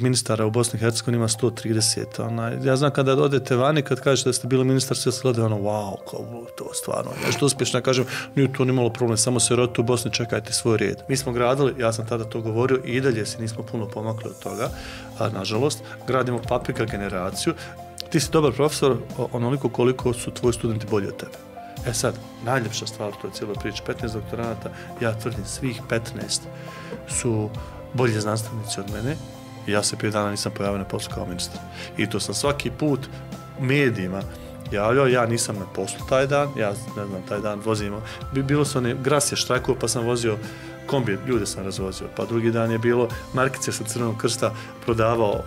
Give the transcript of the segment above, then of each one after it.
Ministara u Bosni i Hercegovini ima 130. Ja znam kada odete vani, kad kažete da ste bili ministar, sve se gleda wow, kao to stvarno nešto uspješno. Ja kažem, nije to nimalo problem, samo se rodite u Bosni, čekajte svoj rijed. Mi smo gradili, ja sam tada to govorio i dalje se nismo puno pomakli od toga, nažalost, gradimo papika generaciju. Ti si dobar profesor onoliko koliko su tvoji studenti bolji od tebe. Sad, najljepša stvar u toj cijeloj priči, 15 doktoranata, ja tvrdim, svih 15 su bolji znanstvenici od mene. Ja se 5 dana nisam pojavio na poslu kao ministar. I to sam svaki put medijima javljao, ja nisam na poslu taj dan, ja ne znam, taj dan vozimo. Bilo su one, Gras je štrajkao, pa sam vozio kombi, ljude sam razvozio. Pa drugi dan je bilo, markice sa Crvenog krsta prodavao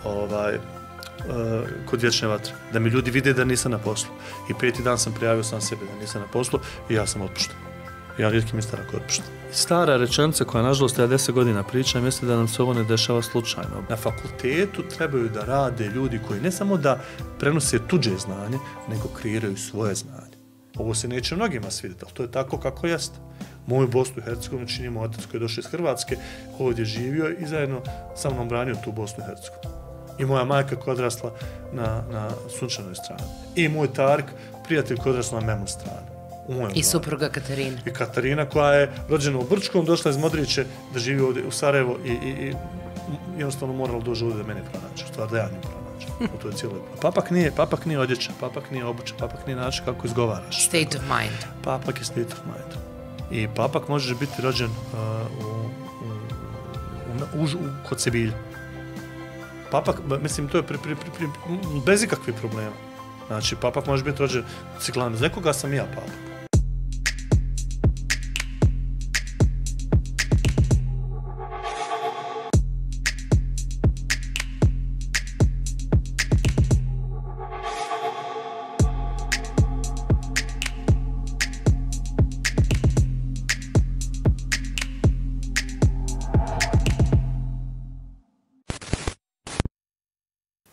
kod Vječne vatre, da mi ljudi vide da nisam na poslu. I 5. dan sam prijavio sam sebe da nisam na poslu i ja sam otpušten. Ja rijetki ministar ako je otpušten. Stara rečenica koja, nažalost, ja 10 godina pričam, jeste da nam se ovo ne dešava slučajno. Na fakultetu trebaju da rade ljudi koji ne samo da prenose tuđe znanje, nego kreiraju svoje znanje. Ovo se neće mnogima svidjeti, ali to je tako kako jeste. Moju Bosnu i Hercegovinu čini moj otac koji je došao iz Hrvatske, ovdje živio i zajedno sa mnom branio tu Bosnu i Hercegovinu. I moja majka koja je odrasla na sunčanoj strani. I moj Tark, prijatelj koji je odrasla na Memon strani. I supruga Katarina. I Katarina koja je rođena u Brčkom, došla iz Modriće da živi ovdje u Sarajevo i jednostavno morala doći ovdje da mene pronaći. U stvari da ja nju pronaći. U toj cijeloj. Papak nije odjeća, papak nije obuća, papak nije način kako izgovaraš. State of mind. Papak je state of mind. I papak može biti rođen kod Sebilja. Papak, mislim, to je bez ikakvih problema. Znači, papak može biti rođen u Ciklanu. Za nekoga sam ja papak.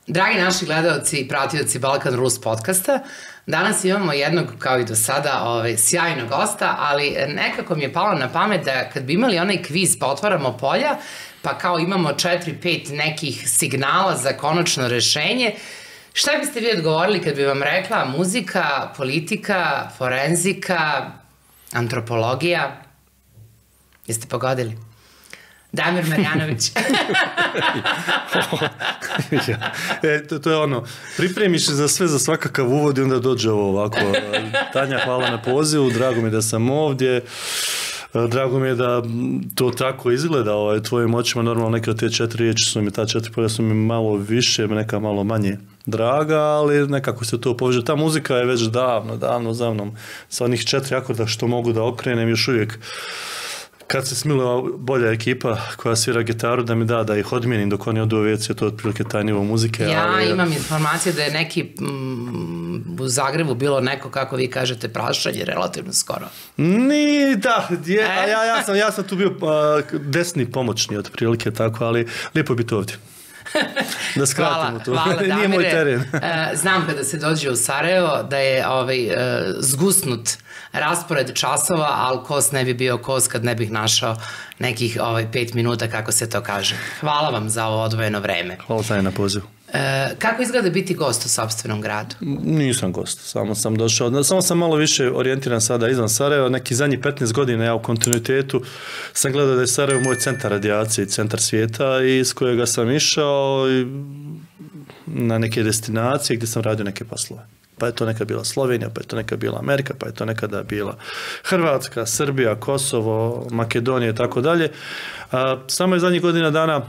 Dragi naši gledalci i pratioci Balkan Rules podcasta, danas imamo jednog, kao i do sada, sjajnog gosta, ali nekako mi je palo na pamet da kad bi imali onaj kviz pa otvaramo polja, pa kao imamo 4-5 nekih signala za konačno rešenje, šta biste vi odgovorili kad bi vam rekla muzika, politika, forenzika, antropologija? Jeste pogodili? Damir Marjanović. To je ono, pripremiš se za sve, za svakakav uvod i onda dođe ovo ovako. Tanja, hvala na pozivu, drago mi je da sam ovdje. Drago mi je da to tako izgleda u tvojim očima. Normalno neke od te 4 riječi su mi, ta 4 polja su mi malo više, neka malo manje draga, ali nekako se to poveže. Ta muzika je već davno za mnom. Sa onih 4 akorda što mogu da okrenem još uvijek. Kad se smilila bolja ekipa koja svira gitaru da mi da ih odmijenim dok oni odu u WC, to je otprilike taj nivo muzike. Ja imam informacije da je neki u Zagrebu bilo neko, kako vi kažete, prašanje relativno skoro. Ja sam tu bio desni pomoćni otprilike tako, ali lijepo biti ovdje. Da skratimo to. Hvala, Damire. Nije moj teren. Znam kada se dođe u Sarajevo da je zgusnut raspored časova, ali kos ne bi bio kos kad ne bih našao nekih 5 minuta, kako se to kaže. Hvala vam za ovo odvojeno vreme. Hvala taj na pozivu. Kako izgleda biti gost u sopstvenom gradu? Nisam gost, samo sam došao. Samo sam malo više orijentiran sada izvan Sarajeva. Neki zadnjih 15 godina ja u kontinuitetu sam gledao da je Sarajevo moj centar radijacije i centar svijeta i s kojega sam išao na neke destinacije gdje sam radio neke poslove. Pa je to nekad bila Slovenija, pa je to nekad bila Amerika, pa je to nekada bila Hrvatska, Srbija, Kosovo, Makedonija i tako dalje. Samo je zadnjih godina dana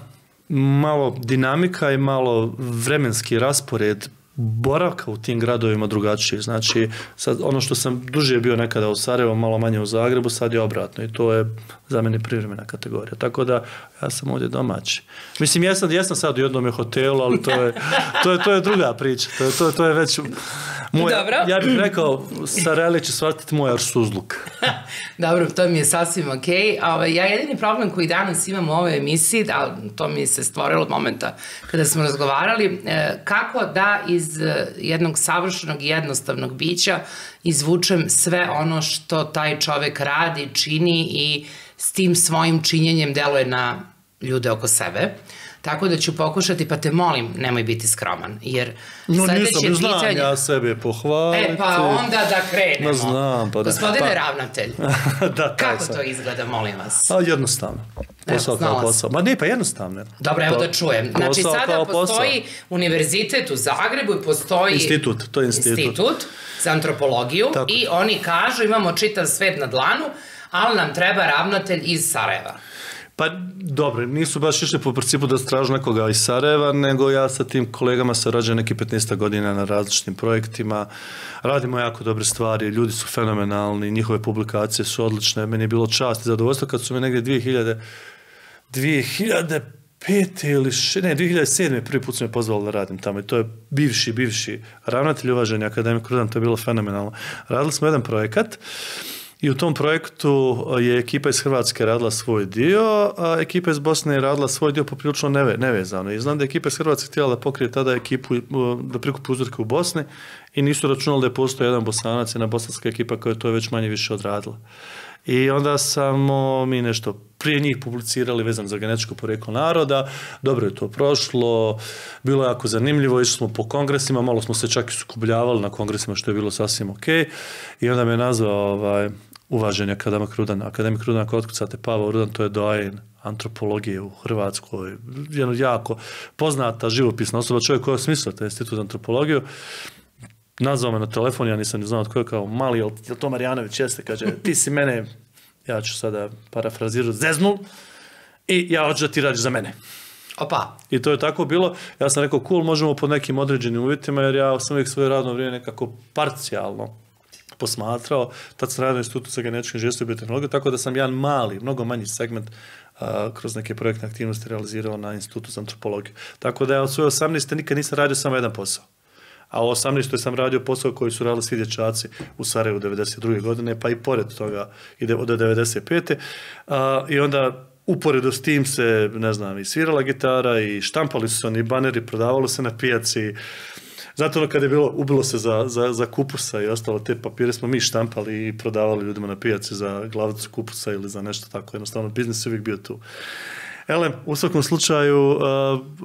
malo dinamika i malo vremenski raspored boravka u tim gradovima drugačiji. Znači, sad, ono što sam duže bio nekada u Sarajevu, malo manje u Zagrebu, sad je obratno i to je za mene privremena kategorija. Tako da, ja sam ovdje domaći. Mislim, jesam sad u jednom hotelu, ali to je druga priča. To je već moj, ja bih rekao, Sarajeli će shvatiti moj arsuzluk. Dobro, to mi je sasvim okej. Ja jedini problem koji danas imam u ovoj emisiji, to mi se stvorilo od momenta kada smo razgovarali, kako da iz jednog savršenog i jednostavnog bića izvučem sve ono što taj čovek radi, čini i s tim svojim činjenjem deluje na ljude oko sebe, tako da ću pokušati, pa te molim, nemoj biti skroman, jer sledeće znam pitanje... ja sebe pohvaliti. Pa onda da krenemo. Znam, pa da. Gospodine ravnatelj, kako to izgleda, molim vas? Jednostavno. Posao kao posao. Ma ne, pa jednostavno. Dobro, evo da čujem. Znači, sada postoji univerzitet u Zagrebu i postoji... Institut, to je institut za antropologiju i oni kažu, imamo čitav svet na dlanu, ali nam treba ravnatelj iz Sarajeva. Pa dobro, nisu baš išli po principu da stražu nekoga iz Sarajeva, nego ja sa tim kolegama sarađujem neki 15 godina na različitim projektima, radimo jako dobre stvari, ljudi su fenomenalni, njihove publikacije su odlične, meni je bilo čast i zadovoljstvo kad su me negdje 2005. ili 2007. prvi put su me pozvali da radim tamo i to je bivši ravnatelj, uvaženi akademik Rudan, to je bilo fenomenalno. Radili smo jedan projekat i u tom projektu je ekipa iz Hrvatske radila svoj dio, a ekipa iz Bosne je radila svoj dio poprilično nevezano. I znam da je ekipa iz Hrvatske htjela da pokrije tada ekipu, da prikupi uzorke u Bosni i nisu računali da je postoji jedan Bosanac, jedna bosanska ekipa koja je to već manje više odradila. I onda smo mi nešto prije njih publicirali vezano za genetičko porijeklo naroda, dobro je to prošlo, bilo je jako zanimljivo, išli smo po kongresima, malo smo se čak i sukobljavali na kongresima što je bilo sasvim ok. I onda me je nazvao uvaženi akademik Rudan, ako otkucate Pavao Rudan, to je doajen antropologije u Hrvatskoj, jedno jako poznata živopisna osoba, čovjek koji je smislio taj institut za antropologiju. Nazvao me na telefon, ja nisam ni znao tko je, kao mali, jel to Marjanović jeste, kaže, ti si mene, ja ću sada parafrazirati, zeznul i ja hoću da ti radiš za mene. Opa. I to je tako bilo, ja sam rekao, cool, možemo pod nekim određenim uvjetima, jer ja sam uvijek svoje radno vrijeme nekako parcijalno posmatrao, tad sam radio na Institutu za genetičku inženjerstvo i biotehnologiju, tako da sam jedan mali, mnogo manji segment kroz neke projektne aktivnosti realizirao na Institutu za antropologiju. Tako da ja od svoje 18. nikad nisam radio samo jedan posao. A u 18. sam radio posao koji su radili svi dječaci u Sarajevu 92. godine, pa i pored toga ide od 95. I onda uporedo s tim se, ne znam, i svirala gitara i štampali su se oni baneri, prodavalo se na pijaci. Znate ono kada je bilo, ubilo se za kupusa i ostalo, te papire smo mi štampali i prodavali ljudima na pijaci za glavicu kupusa ili za nešto tako, jednostavno biznis je uvijek bio tu. U svakom slučaju,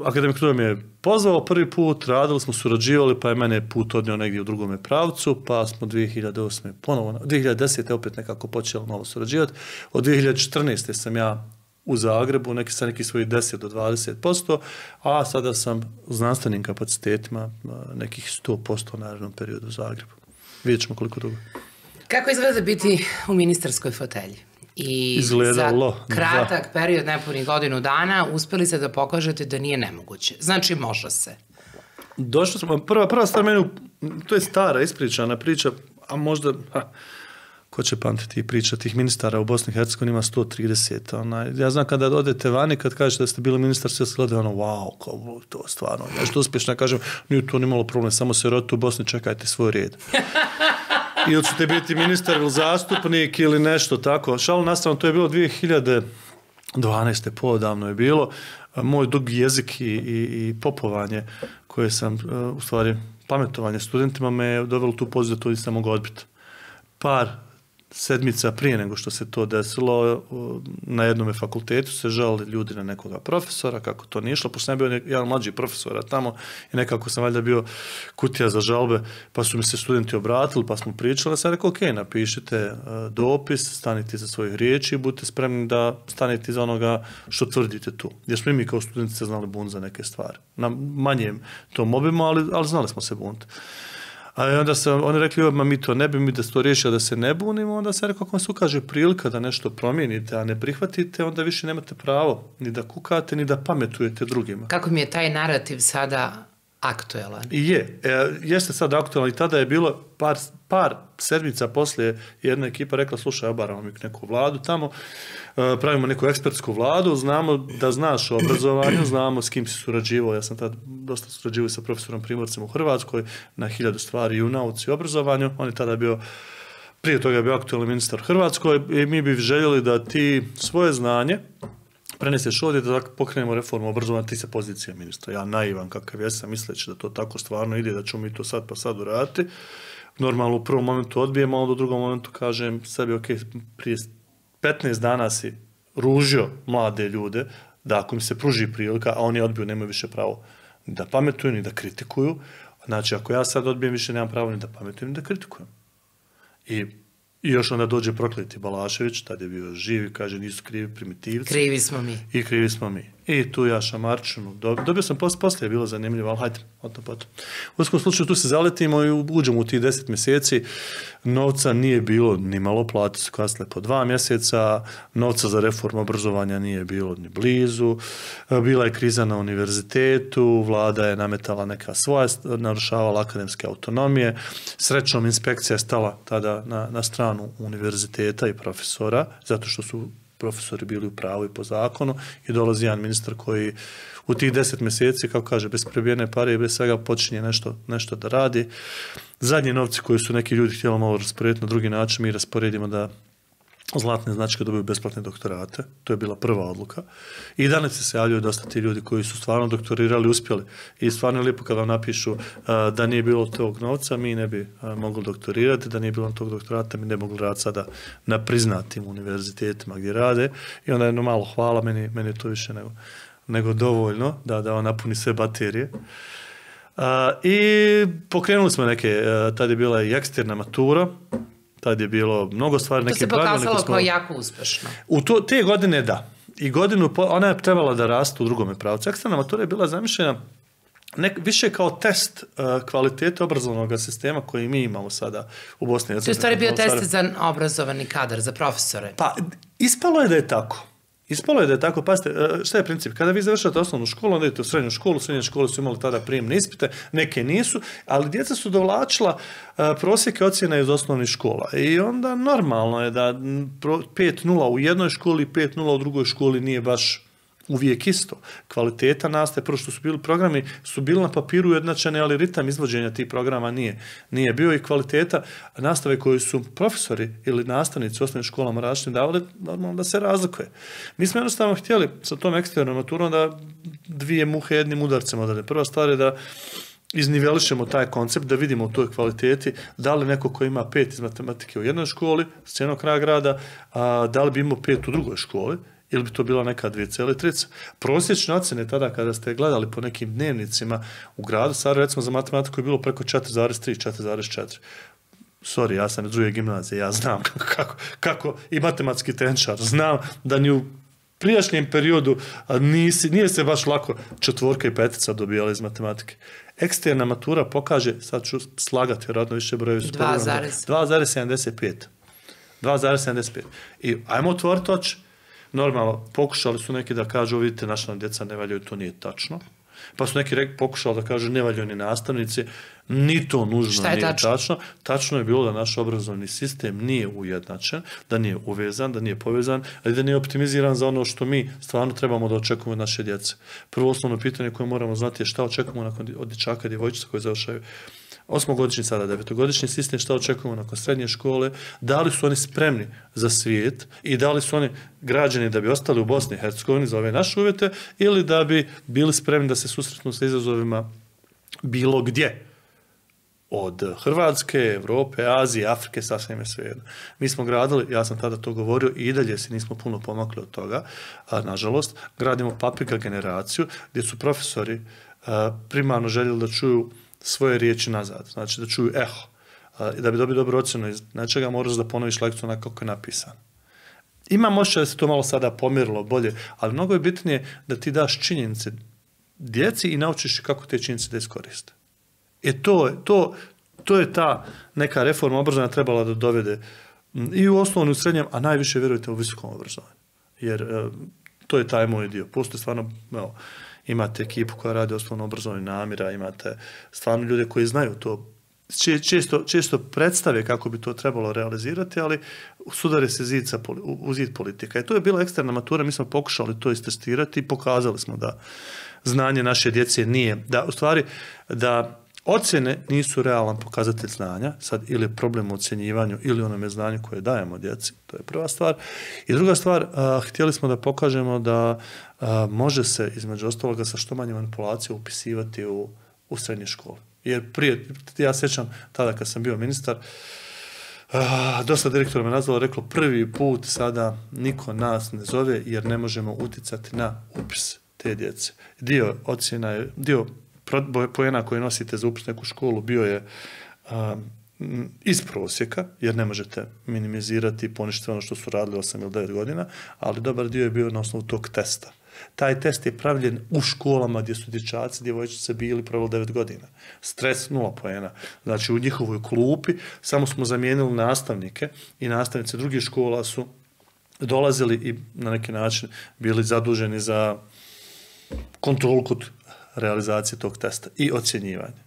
akademik Rudan me je pozvao prvi put, radili smo, surađivali, pa je mene put odnio negdje u drugome pravcu, pa smo 2008. ponovo, 2010. opet nekako počeli novo surađivati. Od 2014. sam ja u Zagrebu, sa nekih svojih 10 do 20%, a sada sam u znanstvenim kapacitetima nekih 100% u narednom periodu u Zagrebu. Vidjet ćemo koliko dugo. Kako izgleda biti u ministarskoj fotelji? I izgledalo, za kratak period, nepunih godinu dana, uspeli ste da pokažete da nije nemoguće. Znači, može se. Došli smo, prva stvar meni, to je stara, ispričana priča, a možda, ko će pamtiti priča tih ministara u Bosni i Hercegovini ima 130. Ja znam kada odete vani, kad kažete da ste bili ministar, sve se gleda wow, kao to stvarno, nešto uspješno, kažem, nije to nimalo problem, samo se rodite u Bosni, čekajte svoj red. Ili ćete biti ministar ili zastupnik ili nešto tako. Šalu nastavno, to je bilo 2012. Poodavno je bilo. Moj dugi jezik i popovanje koje sam, u stvari, pametovanje studentima me je dovelo tu poziciju da to nisam mogao odbiti. Par sedmica prije nego što se to desilo, na jednom fakultetu se žalili ljudi na nekoga profesora, kako to nije išlo, pošto sam bio jedan mlađi profesora tamo i nekako sam valjda bio kutija za žalbe, pa su mi se studenti obratili, pa smo pričali, sam rekao, ok, napišite dopis, stanite za svojih riječi i budite spremni da stanete iza onoga što tvrdite tu. Jer smo i mi kao studenti se znali bunti za neke stvari. Na manjem tom obimu, ali znali smo se bunti. A onda su oni rekli, mi to ne bi, mi da se to riješio da se ne bunimo, onda se rekao, ako vam se ukaže prilika da nešto promijenite, a ne prihvatite, onda više nemate pravo ni da kukate, ni da pametujete drugima. Kako mi je taj narativ sada aktuelan? I jeste sad aktuelan i tada je bilo par sedmica poslije jedna ekipa rekla, slušaj, obaramo mi neku vladu tamo, pravimo neku ekspertsku vladu, znamo da znaš o obrazovanju, znamo s kim si surađivao, ja sam tad dosta surađivao sa profesorom Primorcem u Hrvatskoj na 1000 stvari i u nauci i obrazovanju, on je tada bio, prije toga je bio aktualni ministar u Hrvatskoj i mi bi željeli da ti svoje znanje preneseš ovdje da pokrenemo reformu obrazovanja, ti se pozicija ministra. Ja naivan kakav jesam, misleći da to tako stvarno ide, da ćemo mi to sad pa sad uraditi. Normalno u prvom momentu odbijem, a onda u drugom momentu kažem sebi, ok, prije 15 dana si ružio mlade ljude da ako mi se pruži prilika, a oni odbiju, nemaju više pravo ni da pametuju, ni da kritikuju. Znači, ako ja sad odbijem, više nemam pravo ni da pametujem, ni da kritikujem. I još onda dođe prokleti Balašević, tad je bio živ i kaže nisu krivi primitivci. Krivi smo mi. I krivi smo mi. I tu ja šamarčinu. Dobio sam poslije, je bilo zanimljivo, ali hajde, potom. U svakom slučaju tu se zaletimo i uđemo u tih 10 mjeseci. Novca nije bilo ni malo, plate su kasnile po 2 mjeseca, novca za reformu obrazovanja nije bilo ni blizu, bila je kriza na univerzitetu, vlada je nametala neka svoja, narušavala akademske autonomije, srećom inspekcija je stala tada na stranu univerziteta i profesora, zato što su profesori bili u pravu i po zakonu i dolazi jedan ministar koji u tih 10 mjeseci, kako kaže, bez prebijene pare i bez svega počinje nešto da radi. Zadnji novci koji su neki ljudi htjeli malo rasporediti na drugi način, mi rasporedimo da zlatne značke dobiju besplatne doktorate. To je bila prva odluka. I danas se javljaju dosta ti ljudi koji su stvarno doktorirali, uspjeli. I stvarno je lijepo kada vam napišu da nije bilo tog novca, mi ne bi mogli doktorirati, da nije bilo tog doktorata, mi ne mogli raditi sada na priznatim univerzitetima gdje rade. I onda jedno malo hvala, meni je to više nego dovoljno da on napuni sve baterije. I pokrenuli smo neke, tad je bila i eksterna matura, tad je bilo mnogo stvari. To se pokazalo kao jako uspešno. Te godine da. I godinu, ona je trebala da raste u drugome pravcu. Eksterna matura je bila zamišljena više kao test kvalitete obrazovnog sistema koji mi imamo sada u Bosni i Hercegovini. To je stvari bio test za obrazovani kadar, za profesore. Pa, ispalo je da je tako. Pazite, šta je princip? Kada vi završate osnovnu školu, onda idete u srednju školu, srednje škole su imali tada prijemne ispite, neke nisu, ali djeca su dovlačila prosjeke ocjena iz osnovnih škola. I onda normalno je da 5.0 u jednoj školi i 5.0 u drugoj školi nije baš uvijek isto. Kvaliteta nastaje, prvo što su bili programi, su bili na papiru ujednačeni, ali ritam izvođenja tih programa nije bio i kvaliteta nastave koju su profesori ili nastavnici u osnovnim školama različitim davali, normalno da se razlikuje. Mi smo jednostavno htjeli sa tom eksternom maturom da dvije muhe jednim udarcem odrede. Prva stvar je da iznivelišemo taj koncept, da vidimo u toj kvaliteti da li neko ko ima 5 iz matematike u jednoj školi, s cijelog kraja grada, da li bi imao 5 u drugoj školi, ili bi to bila neka 2,3. Prosječne ocjene tada kada ste gledali po nekim dnevnicima u gradu, sad recimo za matematiku je bilo preko 4,3, 4,4. Sorry, ja sam iz druge gimnazije, ja znam kako i matematski tenčar, znam da ni u prijašnjem periodu nije se baš lako 4 i 5 dobijali iz matematike. Eksterna matura pokaže, sad ću slagati, vjerojatno više brojevi su 2,75. 2,75. I ajmo otvoriti oči. Normalno, pokušali su neki da kažu, vidite, naša djeca ne valjaju, to nije tačno. Pa su neki pokušali da kažu, ne valjaju ni nastavnici, ni to nužno nije tačno. Tačno je bilo da naš obrazovni sistem nije ujednačen, da nije uvezan, da nije povezan, ali da nije optimiziran za ono što mi stvarno trebamo da očekujemo od naše djece. Prvo osnovno pitanje koje moramo znati je šta očekujemo od dječaka i djevojčica koji završaju 8-godišnji, sada 9-godišnji sistem, šta očekujemo nakon srednje škole, da li su oni spremni za svijet i da li su oni građani da bi ostali u Bosni i Hercegovini za ove naše uvjete ili da bi bili spremni da se susretnu sa izazovima bilo gdje. Od Hrvatske, Evrope, Azije, Afrike, sasvim je svejedno. Mi smo gradili, ja sam tada to govorio i dalje se nismo puno pomakli od toga, nažalost, gradimo paprika generaciju gdje su profesori primarno željeli da čuju svoje riječi nazad, znači da čuju eho. Da bi dobili dobru ocjenu iz nečega, moraš da ponoviš lekciju onako kako je napisano. Imam osjećaj da se to malo sada pomjerilo bolje, ali mnogo je bitnije da ti daš činjenice djeci i naučiš kako te činjenice da iskoriste. To je ta neka reforma obrazovanja trebala da dovede i u osnovnom i u srednjem, a najviše, vjerujte, u visokom obrazovanju. Jer to je taj moj dio. Postoje stvarno, imate ekipu koja radi osnovno obrazovanje namjera, imate stvarno ljude koji znaju to. Često predstave kako bi to trebalo realizirati, ali sudare se u zid politika. I to je bila eksterna matura, mi smo pokušali to istestirati i pokazali smo da znanje naše djece nije, u stvari da ocjene nisu realan pokazatelj znanja, sad ili je problem u ocjenjivanju ili onome znanju koje dajemo djeci, to je prva stvar. I druga stvar, htjeli smo da pokažemo da može se između ostaloga sa što manje manipulacije upisivati u srednje škole. Jer prije, ja sjećam tada kad sam bio ministar, Dosta direktora me nazvalo, reklo prvi put sada niko nas ne zove jer ne možemo uticati na upis te djece. Dio ocjena je, dio poena koje nosite za upis neku školu bio je iz prosjeka, jer ne možete minimizirati i poništiti ono što su radili 8 ili 9 godina, ali dobar dio je bio na osnovu tog testa. Taj test je pravljen u školama gdje su dječaci, djevojčice bili pravili 9 godina. Stres 0 poena. Znači u njihovoj klupi samo smo zamijenili nastavnike i nastavnice drugih škola su dolazili i na neki način bili zaduženi za kontrolu kod realizacije tog testa i ocjenjivanje.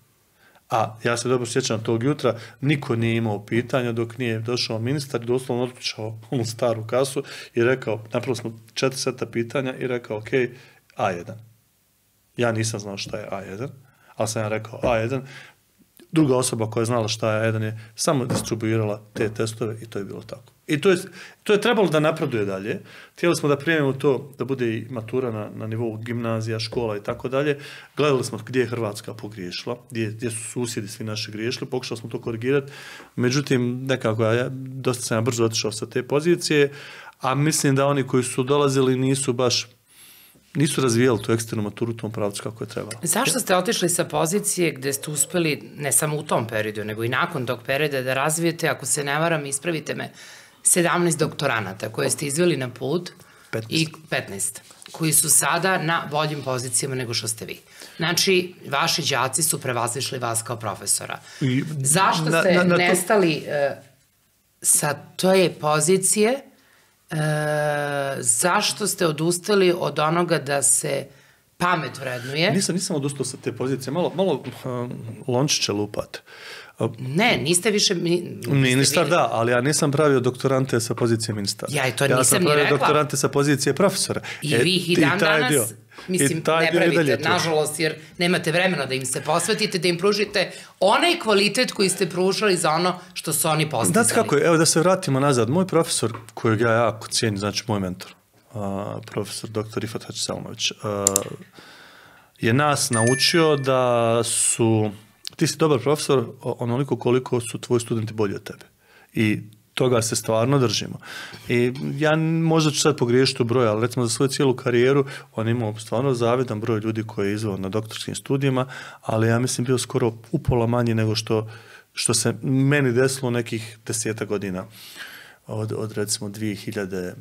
A ja se dobro sjećam tog jutra, niko nije imao pitanja dok nije došao ministar i doslovno otključao onu staru kasu i rekao, napravo smo 4 seta pitanja i rekao, ok, A1. Ja nisam znao šta je A1, ali sam ja rekao A1. Druga osoba koja je znala šta je A1 je samo distribuirala te testove i to je bilo tako. I to je trebalo da napreduje dalje. Htjeli smo da primimo to, da bude i matura na nivou gimnazija, škola i tako dalje. Gledali smo gdje je Hrvatska pogriješila, gdje su susjedi svi naši griješili, pokušali smo to korigirati. Međutim, nekako, dosta sam ja brzo otišao sa te pozicije, a mislim da oni koji su dolazili nisu razvijali tu eksternu maturu u tom pravcu kako je trebalo. Zašto ste otišli sa pozicije gde ste uspeli, ne samo u tom periodu, nego i nakon tog perioda da razvijete, ako se ne varam, ispravite me, 17 doktoranata koje ste izveli na put 15. I 15, koji su sada na boljim pozicijama nego što ste vi. Znači, vaši đaci su prevazišli vas kao profesora. Zašto ste nestali sa toje pozicije? Zašto ste odustali od onoga da se pamet vrednuje? Nisam odustao sa te pozicije. Malo lončiće lupate. Ne, niste više... Ministar, da, ali ja nisam pravio doktorante sa pozicije ministara. Ja to nisam ni rekla. Ja sam pravio doktorante sa pozicije profesora. I vi ih i dan danas, mislim, ne pravite, nažalost, jer nemate vremena da im se posvetite, da im pružite onaj kvalitet koji ste pružali za ono što su oni postizali. Znate kako je, evo da se vratimo nazad. Moj profesor, kojeg ja jako cijenim, znači moj mentor, profesor dr. Rifat Hači-Selmović, je nas naučio da su... Ti si dobar profesor onoliko koliko su tvoji studenti bolji od tebe. I toga se stvarno držimo. I ja možda ću sad pogriješiti u broj, ali recimo za svoju cijelu karijeru on imao stvarno zavidan broj ljudi koji je izveo na doktorskim studijima, ali ja mislim bio skoro upola manji nego što se meni desilo nekih 10 godina od recimo 2000.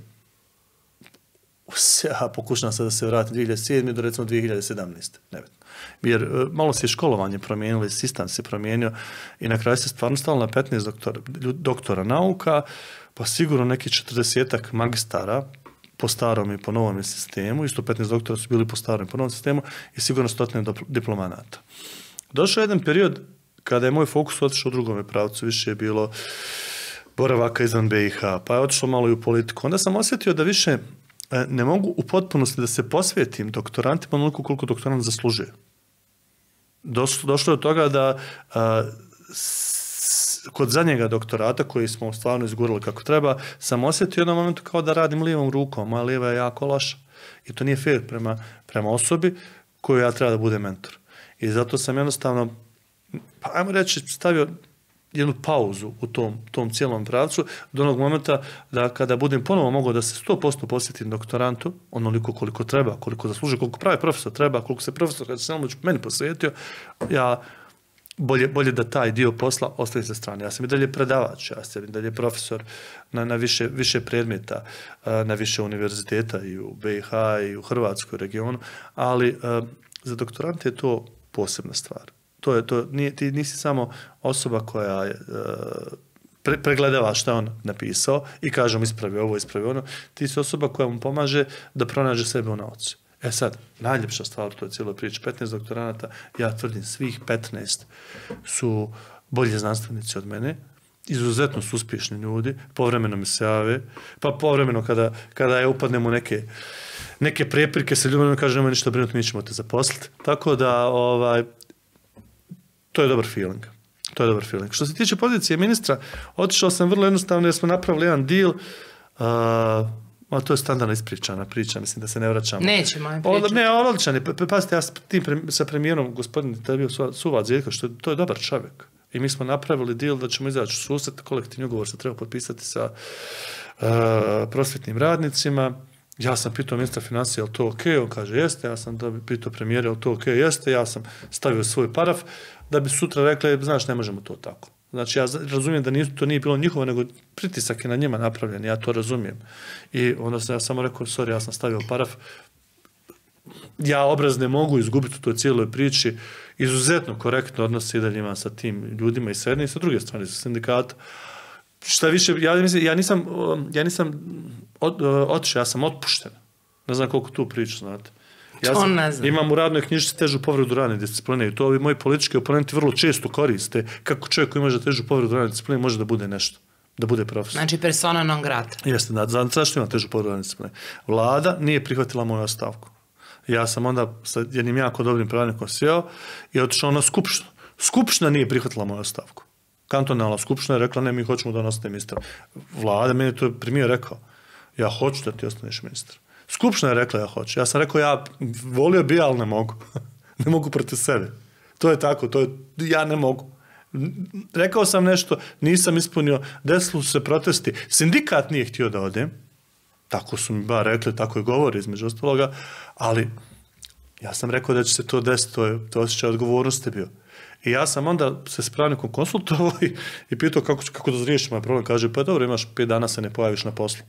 Ja pokušam sad da se vratim 2007. do recimo 2017. Nebitno. Jer malo se školovanje promijenilo, sistem se promijenio i na kraju se stvarno stalo na 15 doktora nauka, pa sigurno neki 40-ak magistara po starom i po novom sistemu, isto 15 doktora su bili po starom i po novom sistemu i sigurno 100 diplomanata. Došao je jedan period kada je moj fokus otišao u drugome pravcu, više je bilo boravaka izvan BiH, pa je otišlo malo i u politiku. Onda sam osjetio da više ne mogu u potpunosti da se posvetim doktorantima onoliko koliko doktorant zaslužuje. Došlo je od toga da kod zadnjega doktorata koji smo stvarno izgurali kako treba, sam osjetio u jednom momentu kao da radim lijevom rukom, moja lijeva je jako loša. I to nije fair prema osobi koju ja treba da bude mentor. I zato sam jednostavno, pa ajmo reći, stavio jednu pauzu u tom cijelom pravcu do onog momenta da kada budem ponovo mogao da se 100% posjetim doktorantu, onoliko koliko treba, koliko zasluži, koliko pravi profesor treba, koliko se profesor Hači-Selmović meni posvetio, ja bolje da taj dio posla ostavi sa strane. Ja sam i dalje predavač, ja sam i dalje profesor na više predmeta, na više univerziteta i u BiH i u Hrvatskoj regionu, ali za doktorante je to posebna stvar. Ti nisi samo osoba koja pregledava šta on napisao i kaže mu ispravi ovo, ispravi ono. Ti si osoba koja mu pomaže da pronađe sebe u nauci. E sad, najljepša stvar u toj cijeloj priči, 15 doktoranata, ja tvrdim svih 15 su bolji znanstvenici od mene, izuzetno su uspješni ljudi, povremeno mi se jave, pa povremeno kada ja upadnem u neke prepirke sa ljubavno kaže nemoj ništa brinuti, mi ćemo te zaposliti. Tako da, to je dobar feeling. Što se tiče pozicije ministra, otišao sam vrlo jednostavno jer smo napravili jedan deal, to je standardna ispričana priča, mislim da se ne vraćamo. Nećemo je pričati. Ne, odličan je. Pazite, ja sa premijerom, gospodin, to je bio Suvac Zeljko, to je dobar čovjek. I mi smo napravili deal da ćemo izaći u susret, kolektivni ugovor se treba potpisati sa prosvjetnim radnicima. Ja sam pitao ministra financija, je li to ok? On kaže, jeste. Ja sam pitao premijera, je li to ok? Jeste. Ja sam stavio svoj paraf da bi sutra rekli, znaš, ne možemo to tako. Znači, ja razumijem da to nije bilo njihovo, nego pritisak je na njima napravljen, ja to razumijem. I onda sam ja samo rekao, sorry, ja sam stavio paraf, ja obraz ne mogu izgubiti u toj cijeloj priči, izuzetno korektno odnose i dalje imam sa tim ljudima i sa jedne i sa druge strane, sa sindikata. Šta više, ja nisam otišao, ja sam otpušten. Ne znam koliko tu priču, znate. Imam u radnoj knjižici težu povredu radne discipline i to ovi moji politički oponenti vrlo često koriste. Kako čovjek koji može težu povredu radne discipline može da bude nešto, da bude profesor. Znači persona non grata. Jeste, da. Zašto ima težu povredu radne discipline? Vlada nije prihvatila moju ostavku. Ja sam onda sa jednim jako dobrim pravnikom sjeo i otišao na skupštinu. Skupština nije prihvatila moju ostavku. Kantonalna skupština je rekla, ne, mi hoćemo da ostanete ministar. Vlada, meni to je premijer rekao, ja hoću da ti ostaneš ministar. Skupština je rekla, ja hoću. Ja sam rekao, ja volio bi, ali ne mogu. Ne mogu protiv sebe. To je tako, ja ne mogu. Rekao sam nešto, nisam ispunio, desili su se protesti. Sindikat nije htio da odem. Tako su mi bar rekli, tako je govori između ostaloga, ali ja sam rekao da će se to desiti, to osjećaj odgovornosti bio. I ja sam onda se s pravnikom konsultovao i pitao kako da riješimo ovaj problem. Kaže, pa dobro, imaš 5 dana se ne pojaviš na poslu.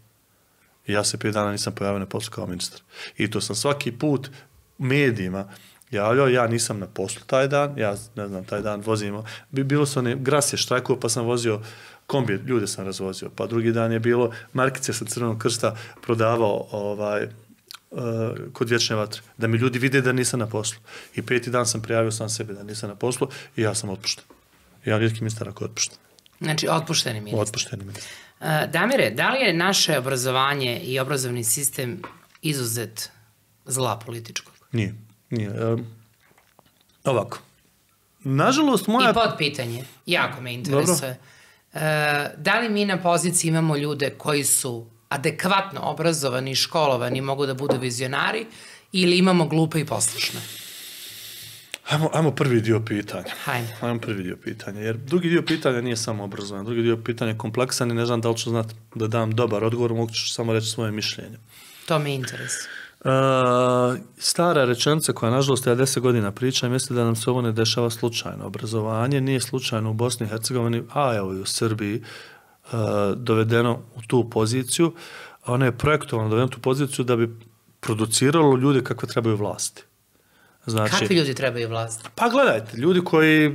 I ja se 5 dana nisam pojavio na poslu kao ministar. I to sam svaki put medijima javljao, ja nisam na poslu taj dan, ja ne znam, taj dan vozimo. Bilo su Gras je štrajkao, pa sam vozio kombi, ljude sam razvozio. Pa drugi dan je bilo, markice sa Crvenog krsta prodavao kod Vječne vatre, da mi ljudi vide da nisam na poslu. I 5. dan sam prijavio sam sebe da nisam na poslu i ja sam otpušten. Ja rijetki ministar ako je otpušten. Znači, otpušteni ministar. Otpušteni ministar. Damire, da li je naše obrazovanje i obrazovni sistem izuzet zla političkog? Nije. Ovako. Nažalost, moja... I podpitanje, jako me interesuje. Da li mi na poziciji imamo ljude koji su adekvatno obrazovani i školovani, mogu da budu vizionari, ili imamo glupe i poslušne? Ajmo prvi dio pitanja. Ajmo prvi dio pitanja, jer drugi dio pitanja nije samo obrazovanje. Drugi dio pitanja je kompleksan i ne znam da li ću znati da dam dobar odgovor, mogu ću samo reći svoje mišljenje. To me interesuje. Stara rečenica koja, nažalost, ja 10 godina pričam, misli da nam se ovo ne dešava slučajno. Obrazovanje nije slučajno u Bosni i Hercegovini, a evo i u Srbiji, dovedeno u tu poziciju. Ono je projektovano dovedeno u tu poziciju da bi produciralo ljude kakve trebaju vlasti. Znači, kakvi ljudi trebaju vlasti? Pa gledajte, ljudi koji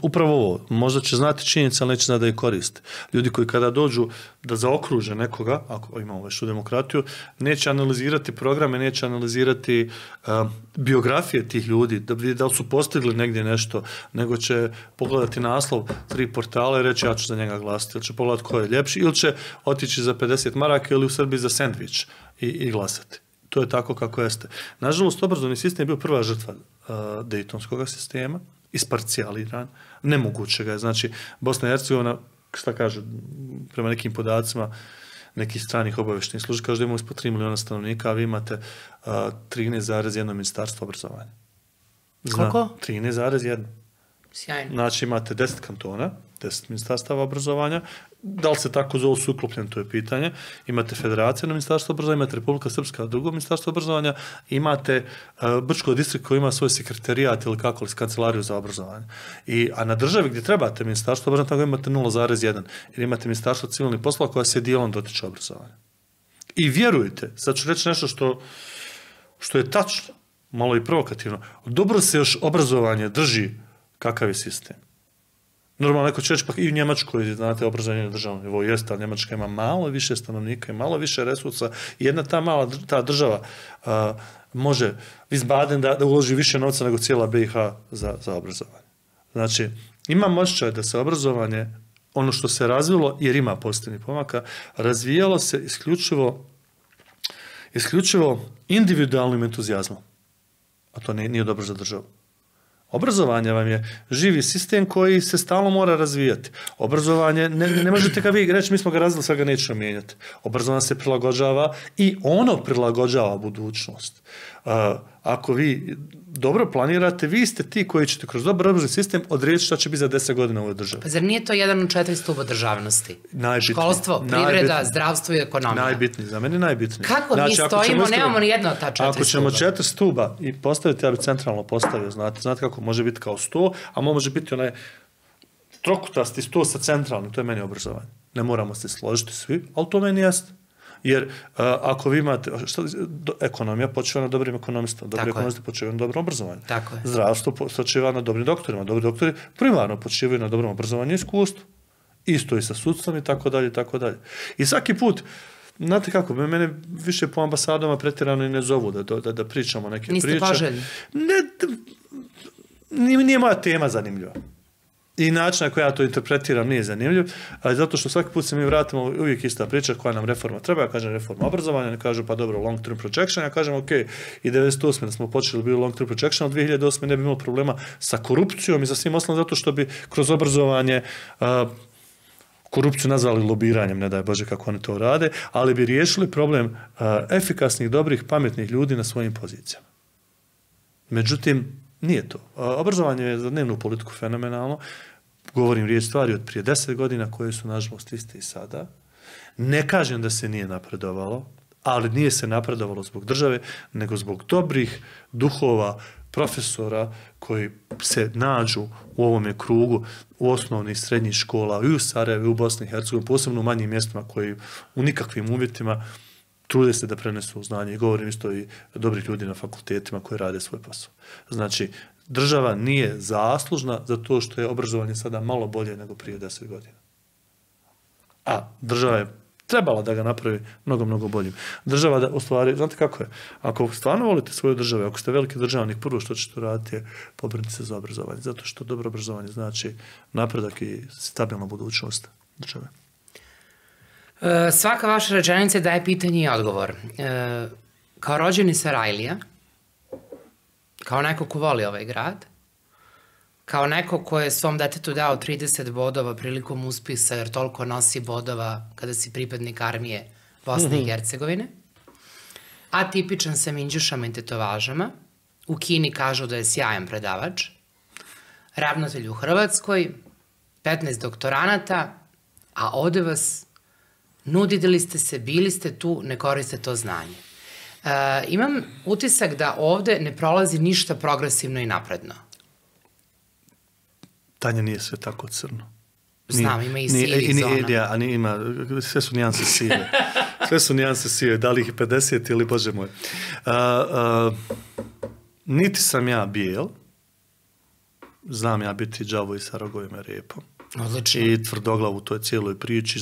upravo ovo, možda će znati činjenice, ali neće znati da ih koriste. Ljudi koji kada dođu da zaokruže nekoga, ako imamo već u demokratiju, neće analizirati programe, neće analizirati biografije tih ljudi, da vidi da li su postigli negdje nešto, nego će pogledati naslov 3 portala i reći ja ću za njega glasiti, ili će pogledati ko je ljepši, ili će otići za 50 maraka ili u Srbiji za sendvič i glasati. To je tako kako jeste. Nažalost, obrazovni sistem je bio prva žrtva Dejtonskog sistema, isparcijaliran, nemogućega je. Znači, Bosna i Hercegovina, šta kaže, prema nekim podacima nekih stranih obavještajnih službi, kaže da imamo ispod 3 miliona stanovnika, a vi imate 13,1 ministarstvo obrazovanja. Koliko? 13,1. Sjajno. Znači, imate 10 kantona, 10 ministarstava obrazovanja. Da li se tako zove suklopljen, to je pitanje. Imate federacijno ministarstvo obrazovanja, imate Republika Srpska, drugo ministarstvo obrazovanja, imate Brčko distrikt koji ima svoj sekretarijat ili kako li, kancelariju za obrazovanje. A na državi gdje trebate ministarstvo obrazovanja, tako imate 0,1, jer imate ministarstvo civilnih poslova koja se dijelom dotiče obrazovanja. I vjerujte, sad ću reći nešto što je tačno, malo i provokativno, dobro se još obrazovanje drži kakav je sistem. Normalno neko će reći, pa i u Njemačkoj, znate, obrazovanje na državnom nivou jeste, ali Njemačka ima malo više stanovnika i malo više resursa. Jedna ta država može Wiesbaden da uloži više novca nego cijela BiH za obrazovanje. Znači, imam osjećaj da se obrazovanje, ono što se razvilo, jer ima pozitivnih pomaka, razvijalo se isključivo individualnim entuzijazmom. A to nije dobro za državu. Obrazovanje vam je živi sistem koji se stalno mora razvijati. Obrazovanje, ne možete ga vi reći mi smo ga razvili, sad ga nećemo mijenjati. Obrazovanje se prilagođava i ono prilagođava budućnost. Ako vi dobro planirate, vi ste ti koji ćete kroz dobar obrazovni sistem odrediti šta će biti za 10 godina u ovoj državi. Pa zar nije to jedan od 4 stuba državnosti? Najbitniji. Školstvo, privreda, zdravstvo i ekonomija. Najbitniji, za mene najbitniji. Kako mi stojimo, nemamo ni jedno od ta 4 stuba. Ako ćemo 4 stuba i postaviti, ja bi centralno postavio, znate kako može biti kao 100, a može biti onaj trokutasti 100 sa centralnim, to je meni obrazovanje. Ne moramo se složiti svi, ali to meni jeste. Jer ako vi imate, ekonomija počiva na dobrim ekonomistima, dobri ekonomisti počivaju na dobrom obrazovanju. Zdravstvo počiva na dobrim doktorima, dobri doktori primarno počivaju na dobrom obrazovanju i iskustvu. Isto i sa sudstvom i tako dalje, i tako dalje. I svaki put, znate kako, mene više po ambasadama pretjerano i ne zovu da pričamo neke priče. Niste poželjni? Nije moja tema zanimljiva. I način na koji ja to interpretiram nije zanimljiv, ali zato što svaki put se mi vratimo uvijek ista priča koja nam reforma treba. Ja kažem reforma obrazovanja, ne kažu pa dobro long term projection, ja kažem ok, i 98. da smo počeli bilo long term projection, od 2008. ne bi imalo problema sa korupcijom i sa svim osnovim, zato što bi kroz obrazovanje korupciju nazvali lobiranjem, ne daj Bože kako oni to rade, ali bi riješili problem efikasnih, dobrih, pametnih ljudi na svojim pozicijama. Međutim, nije to. Obrazovanje je za dnevnu politiku fenomenalno. Govorim riječ stvari od prije 10 godina koje su nažalost iste i sada. Ne kažem da se nije napredovalo, ali nije se napredovalo zbog države, nego zbog dobrih duhova, profesora koji se nađu u ovome krugu u osnovnih srednjih škola i u Sarajevu i u Bosni i Hercegovini, posebno u manjim mjestima koji u nikakvim uvjetima trude se da prenesu znanje i govorim isto i dobrih ljudi na fakultetima koji rade svoj posao. Znači, država nije zaslužna za to što je obrazovanje sada malo bolje nego prije 10 godina. A država je trebala da ga napravi mnogo, mnogo boljim. Država da, u stvari, znate kako je, ako stvarno volite svoju državu, ako ste veliki državnik, prvo što ćete raditi je pobrinuti se za obrazovanje, zato što dobro obrazovanje znači napredak i stabilna budućnost države. Svaka vaša rečenica daje pitanje i odgovor. Kao rođeni Sarajlija, kao neko ko voli ovaj grad, kao neko ko je svom detetu dao 30 bodova prilikom uspisa, jer toliko nosi bodova kada si pripadnik armije Bosne i Hercegovine, a tipičan sa minđušama i tetovažama, u Kini kažu da je sjajan predavač, ravnatelj u Hrvatskoj, 15 doktoranata, a ovde vas nudili ste se, bili ste tu, ne koriste to znanje. Imam utisak da ovde ne prolazi ništa progresivno i napredno. Tanja, nije sve tako crno. Znam, ima i sivih zona. Sve su nijanse sive. Sve su nijanse sive, da li ih 50 ili, Bože moj. Niti sam ja bijel, znam ja biti đavo i sa rogovima repom. Odlično. I tvrdoglav u toj cijeloj priči,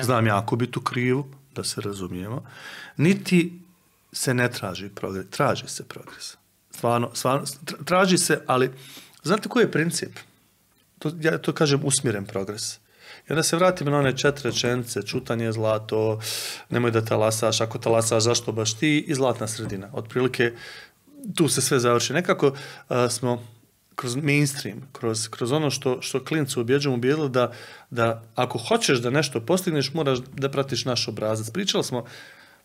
znam jako biti u krivu, da se razumijemo. Niti se ne traži progres, traži se progres. Stvarno, traži se, ali znate koji je princip? Ja to kažem usmjeren progres. I onda se vratimo na one 4 rečenice, čutanje je zlato, nemoj da talasaš, ako talasaš, zašto baš ti, i zlatna sredina. Otprilike, tu se sve završi. Nekako smo kroz mainstream, kroz ono što klincu ubjeđujemo da ako hoćeš da nešto postigneš, moraš da pratiš naš obrazac. Pričali smo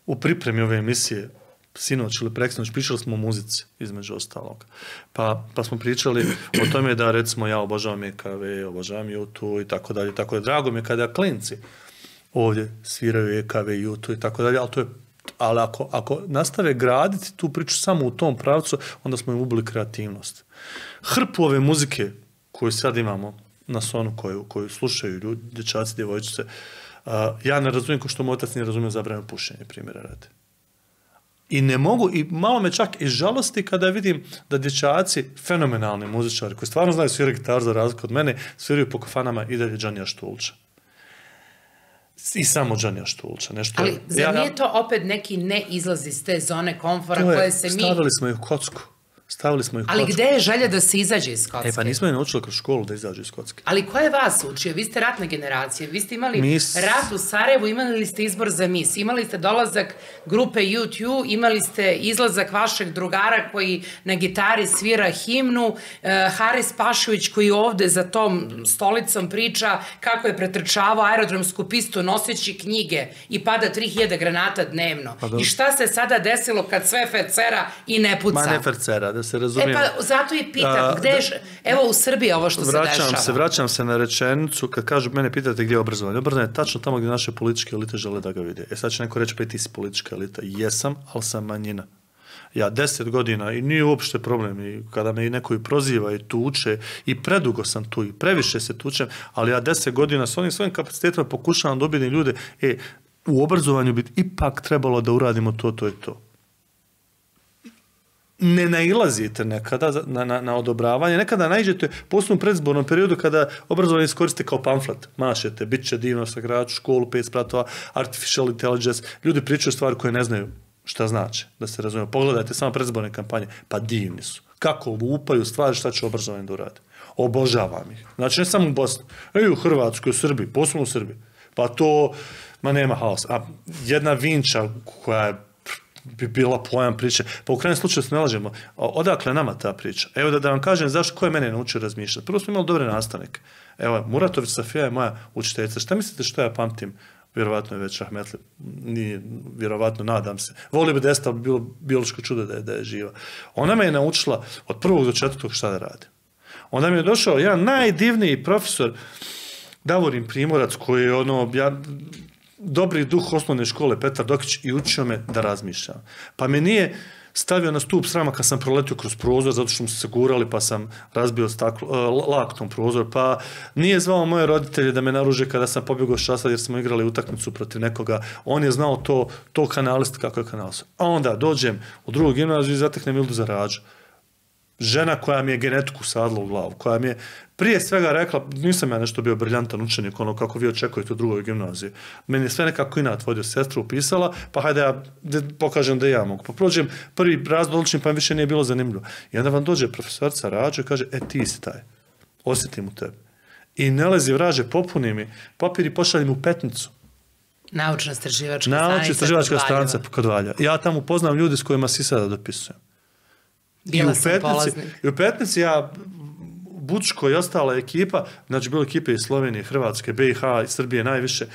u pripremi ove emisije, sinoć ili preksinoć, pričali smo o muzici, između ostalog. Pa smo pričali o tome da, recimo, ja obožavam EKV, obožavam YouTube i tako dalje. Drago mi je kada klinci ovdje sviraju EKV, YouTube i tako dalje, ali ako nastave graditi tu priču samo u tom pravcu, onda smo im ubili kreativnost. Hrpu ove muzike koju sad imamo na sonu, koju slušaju ljudi, dječaci, djevojčice, ja ne razumijem ko što moj otac nije razumio zabranu pušenja, primjera radi. I ne mogu, i malo me čak i žalosti kada vidim da dječaci, fenomenalni muzičari, koji stvarno znaju svirati gitaru za razliku od mene, sviraju po kafanama i dalje Džanija Štulča. I samo Džanija Štulča. Ali zar nije to opet neki ne izlaz iz te zone komfora koje se mi... Stavili smo ih u kocku. Ali gde je želja da se izađe iz kocke? Pa nismo je naučili kroz školu da izađe iz kocke. Ali ko je vas učio? Vi ste ratne generacije. Vi ste imali rat u Sarajevu, imali ste izbor za mis, imali ste dolazak grupe YouTube, imali ste izlazak vašeg drugara koji na gitari svira himnu, Haris Pašović koji ovde za tom stolicom priča kako je pretrčavao aerodromsku pistu noseći knjige i pada 3000 granata dnevno. I šta se sada desilo kad sve fecera i ne puca? Ma ne fecera. da se razumijemo. Pa zato i pitam, gde je, evo u Srbiji ovo što se dešava. Vraćam se na rečenicu, kad kažu, mene pitate gdje je obrazovanje. Obrazovanje je tačno tamo gdje naše političke elite žele da ga vide. Sad će neko reći, pa i ti si politička elita. Jesam, ali sam manjina. Ja 10 godina, i nije uopšte problem, i kada me i neko i proziva i tuče, i predugo sam tu, i previše se tučem, ali ja 10 godina s onim svojim kapacitetima pokušavam da ubijedim ljude, u obrazovanju bi ipak trebalo da uradimo to i to. Ne nailazite nekada na odobravanje, nekada naiđete posebno u predizbornom periodu kada obrazovanje iskoriste kao pamflet. Mašete, bit će divno sa grad, školu, 5 spratova, artificial intelligence, ljudi pričaju stvari koje ne znaju šta znači, da se razumije. Pogledajte samo predizborne kampanje, pa divni su. Kako lupaju stvari šta će obrazovanje da uradi. Obožavam ih. Znači ne samo u Bosni, i u Hrvatskoj, u Srbiji, posebno u Srbiji. Pa to, nema haos. A jedna Vinča koja bi bila pojam priče, pa u krajnjem slučaju se ne lažemo. Odakle nama ta priča? Evo da vam kažem zašto, ko je mene naučio razmišljati. Prvo smo imali dobre nastavnike. Evo, Muratović Safija je moja učiteljica. Šta mislite što ja pamtim? Vjerovatno je već rahmetli. Nije, vjerovatno, nadam se. Volio bi da je bilo biološko čudo da je živa. Ona me je naučila od 1. do 4. šta da radi. Onda mi je došao jedan najdivniji profesor, Davorin Primorac, koji je dobri duh osnovne škole, Petar Dokić, i učio me da razmišljam. Pa me nije stavio na stup srama kad sam proletio kroz prozor, zato što mu se gurali, pa sam razbio laktom prozor, pa nije zvao moje roditelje da me naruže kada sam pobjegao s časa jer smo igrali utakmicu protiv nekoga. On je znao to kanalist kako je kanalist. A onda dođem u drugu gimnaziju i zateknem Mildu Zarađu. Žena koja mi je genetiku sadla u glavu, koja mi je prije svega rekla, nisam ja nešto bio briljantan učenik, kako vi očekujete u drugoj gimnaziji. Meni je sve nekako inat vodio, sestra upisala, pa hajde ja pokažem da ja mogu. Pa prođem prvi razred odlični, pa mi više nije bilo zanimljivo. I onda vam dođe profesorica Rađo i kaže, ti si taj, osjetim u tebi. I ne lezi vraže, popuni mi papir i pošalji u Petnicu. Naučno-istraživačka stanica kod Valja. Ja tamo upoznam ljudi s kojima si sada dopisujem. I u Petnici ja, Bučko i ostala ekipa, znači bilo ekipe iz Slovenije, Hrvatske, BiH i Srbije najviše,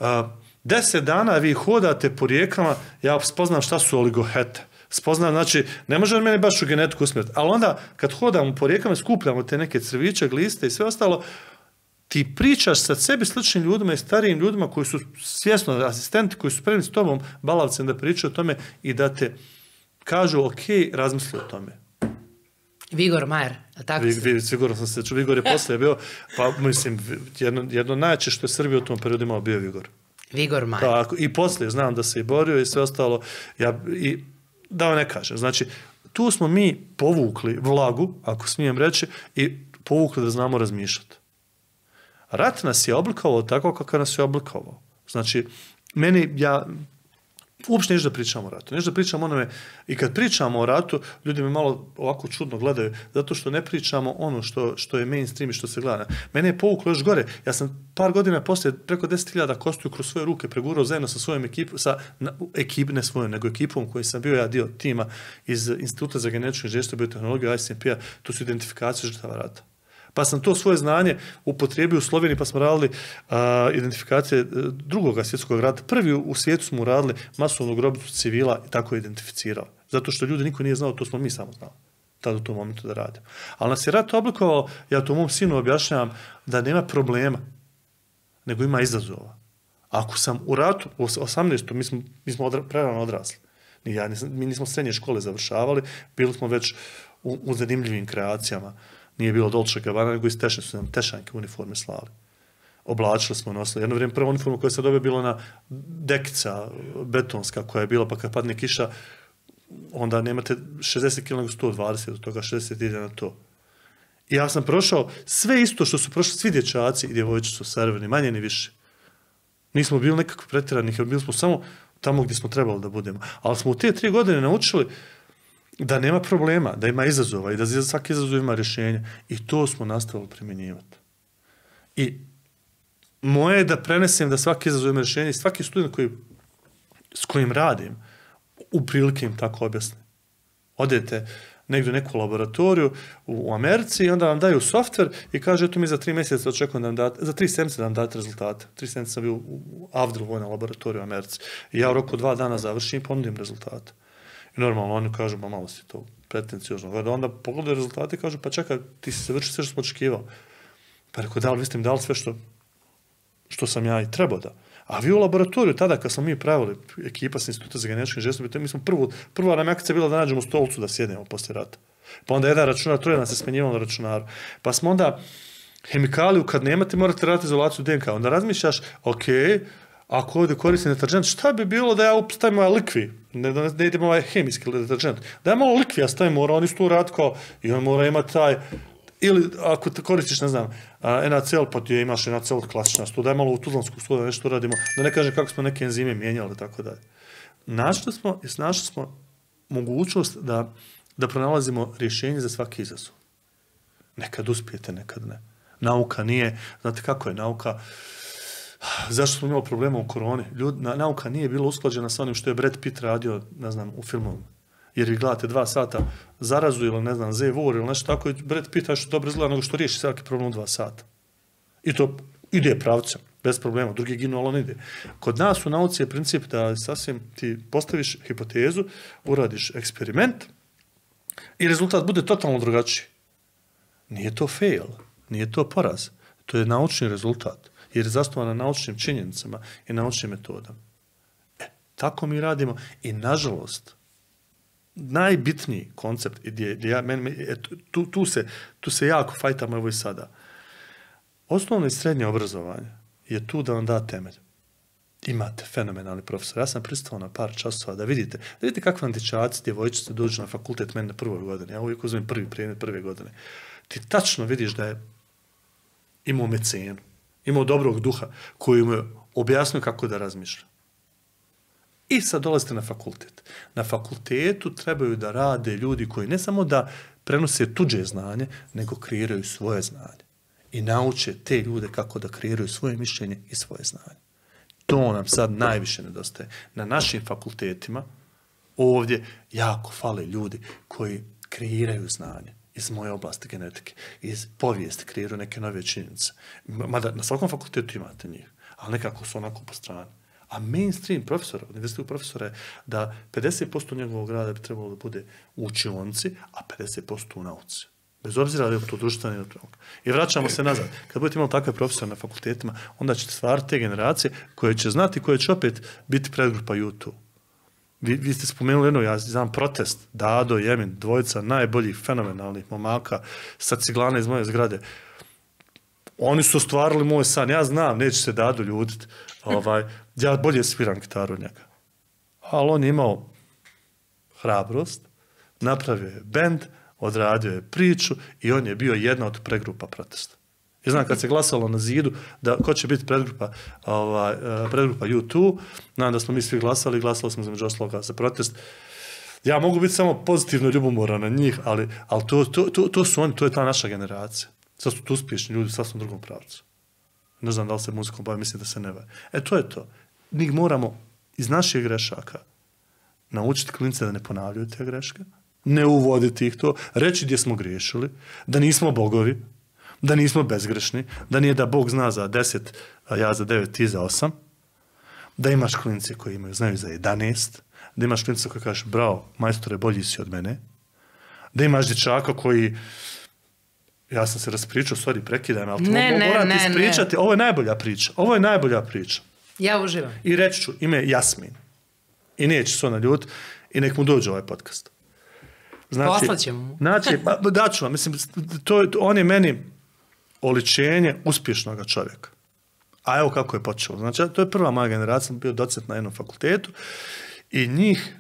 10 dana vi hodate po rijekama, ja spoznam šta su oligohete. Spoznam, znači, ne može od mene baš u genetiku usmjeriti, ali onda kad hodamo po rijekama, skupljamo te neke crviće, gliste i sve ostalo, ti pričaš sa sebi sličnim ljudima i starijim ljudima koji su svjesno asistenti, koji su spremni s tobom, balavcem, da pričaju o tome i da te kažu, ok, razmisli o tome. Vigor Majer, a tako Sigurno sam se čuo, Vigor je poslije bio, pa mislim, jedno najjače što je Srbija u tom periodu imao bio Vigor. Vigor Majer. Tako, i poslije znam da se i borio i sve ostalo, da vam ne kažem, znači, tu smo mi povukli vlagu, ako smijem reći, i povukli da znamo razmišljati. Rat nas je oblikovao tako kako nas je oblikovao. Znači, uopšte nešto da pričamo o ratu. Nešto da pričamo onome, i kad pričamo o ratu, ljudi me malo ovako čudno gledaju, zato što ne pričamo ono što je mainstream i što se gleda. Mene je povuklo još gore. Ja sam par godina poslije preko 10.000 kostiju kroz svoje ruke pregurao zajedno sa svojom ekipom, ne svojom, nego ekipom koji sam bio ja dio tima iz Instituta za genetičku inženjerstvo i biotehnologiju ICMP-a, to su identifikacije žrtava rata. Pa sam to svoje znanje upotrijebio u Sloveniji, pa smo radili identifikacije drugog svjetskog rata. Prvi u svijetu smo radili masovnu grobicu civila i tako je identificirali. Zato što ljudi niko nije znao, to smo mi samo znali. Tada u tom momentu da radimo. Ali nas je rat oblikovao, ja to mom sinu objašnjavam, da nema problema, nego ima izazova. Ako sam u ratu, u 18. mi smo prerano odrasli. Mi nismo srednje škole završavali, bili smo već u zanimljivim kreacijama. Nije bilo Dolce & Gabbana, nego iz Tešne su nam tešanke uniforme slali. Oblačili smo, nosili. Jedno vrijeme prva uniforma koja se dobije bila na dekica betonska koja je bila, pa kad padne kiša, onda nemate 60 kg nego 120, od toga 60 ide na to. I ja sam prošao sve isto što su prošli svi dječaci i djevojčice su serveni, manje ni više. Nismo bili nekako pretjerani, bili smo samo tamo gdje smo trebali da budemo. Ali smo u te 3 godine naučili da nema problema, da ima izazova i da za svaki izazov ima rješenje. I to smo nastavili primjenjivati. I moje je da prenesem da svaki izazov ima rješenje i svaki student s kojim radim u prilike im tako objasni. Odete negdje u neku laboratoriju u Americi i onda vam daju softver i kaže eto mi za 3 mjeseca očekujem da vam date, za 3 sedmice da vam date rezultate. 3 sedmice sam bio u Avdru vojna laboratoriju u Americi. I ja u roku 2 dana završim i ponudim rezultate. I normalno oni kažu, ma malo si to pretenciozno. Onda pogledaju rezultate i kažu, pa čekaj, ti si završio sve što smo očekivao. Pa rekao, da li vi ste mi dali sve što sam ja i trebao da. A vi u laboratoriju, tada kad smo mi pravili, ekipa s Instituta za genetički inženjerstvo, mi smo prva nam akcija bila da nađemo stolcu da sjednemo poslije rata. Pa onda jedan računar, troje nas se smenjivalo na računaru. Pa smo onda hemikaliju, kad nemate, morate raditi izolaciju DNK. Onda razmišljaš, ok, ako ovdje koristim deterđent, šta bi bilo da ja stavim ovaj likvi, ne idemo ovaj hemijski deterđent, da ja malo likvija stavim, mora on isto uraditi kao, i on mora imati taj, ili ako koristiš, ne znam, NaCl, pa ti imaš NaCl klasična studa, daj malo u tuzlansku studu, nešto radimo, da ne kažem kako smo neke enzime mijenjali, tako dalje. Našli smo mogućnost da pronalazimo rješenje za svaki izazov. Nekad uspijete, nekad ne. Nauka nije, znate kako je nauka, zašto smo imali problema u koroni? Nauka nije bila usklađena sa onim što je Brad Pitt radio, ne znam, u filmovima. Jer vi gledate 2 sata zarazu ili, ne znam, zevur ili nešto tako i Brad Pitt što dobro izgleda nego što riješi svaki problem u 2 sata. I to ide pravcem, bez problema. Drugi ginu, ali on ide. Kod nas u nauci je princip da sasvim ti postaviš hipotezu, uradiš eksperiment i rezultat bude totalno drugačiji. Nije to fail, nije to poraz. To je naučni rezultat. Jer je zasnovan na naučnim činjenicama i naučnim metodama. Tako mi radimo i nažalost najbitniji koncept tu se jako fajtamo evo i sada. Osnovno i srednje obrazovanje je tu da vam da temelj. Imate fenomenalni profesor. Ja sam pristao na par časova da vidite kakve vam dječaci, djevojčice dođu na fakultet meni na prvoj godini. Ja uvijek uzmem prvi predmet prve godine. Ti tačno vidiš da je imao mecenu, imao dobrog duha koji mu je objasnio kako da razmišlja. I sad dolazite na fakultet. Na fakultetu trebaju da rade ljudi koji ne samo da prenose tuđe znanje, nego kreiraju svoje znanje. I nauče te ljude kako da kreiraju svoje mišljenje i svoje znanje. To nam sad najviše nedostaje. Na našim fakultetima ovdje jako fale ljudi koji kreiraju znanje iz moje oblasti genetike, iz povijesti kreiraju neke nove činjenice. Mada na svakom fakultetu imate njih, ali nekako su onako po strani. A mainstream profesora, univerzitetskog profesora je da 50% njegovog rada bi trebalo da bude u učionci, a 50% u nauci. Bez obzira da je to društvena ili nauka. I vraćamo se nazad. Kad budete imali takve profesore na fakultetima, onda ćete stvarati te generacije koje će znati, koje će opet biti predgrupa YouTube. Vi ste spomenuli jedno, ja znam Protest, Dado, Jemin, dvojica najboljih fenomenalnih momaka sa ciglana iz moje zgrade. Oni su ostvarili moj san. Ja znam, neće se Dado ljutiti. Ja bolje sviram gitaru od njega. Ali on je imao hrabrost, napravio je bend, odradio je priču i on je bio jedna od predgrupa Protesta. I znam, kad se glasalo na zidu da ko će biti predgrupa U2, znam da smo mi svi glasali smo za među ostaloga za Protest. Ja mogu biti samo pozitivno ljubomoran na njih, ali to su oni, to je ta naša generacija. Sad su tu uspješni ljudi u sasvim drugom pravcu. Ne znam da li se muzikom bavi, mislim da se ne bavi. To je to. Mi moramo iz naših grešaka naučiti klince da ne ponavljaju te greške, ne uvoditi ih to, reći gdje smo griješili, da nismo bogovi, da nismo bezgrešni, da nije da Bog zna za 10, a ja za 9, ti za 8, da imaš klince koji znaju za 11, da imaš klince koji kažeš bravo, majstore, bolji si od mene, da imaš dječaka koji, ja sam se raspričao, sorry, prekidam, ali moram ti ispričati, ovo je najbolja priča. Ja uživam. I reći ću ime Jasmin. I neće se ona ljut i nek mu dođe ovaj podcast. Poslaćemo mu. Daću vam, mislim, on je meni oličenje uspješnog čovjeka. A evo kako je počelo. Znači, to je prva moja generacija, sam bio docent na jednom fakultetu i njih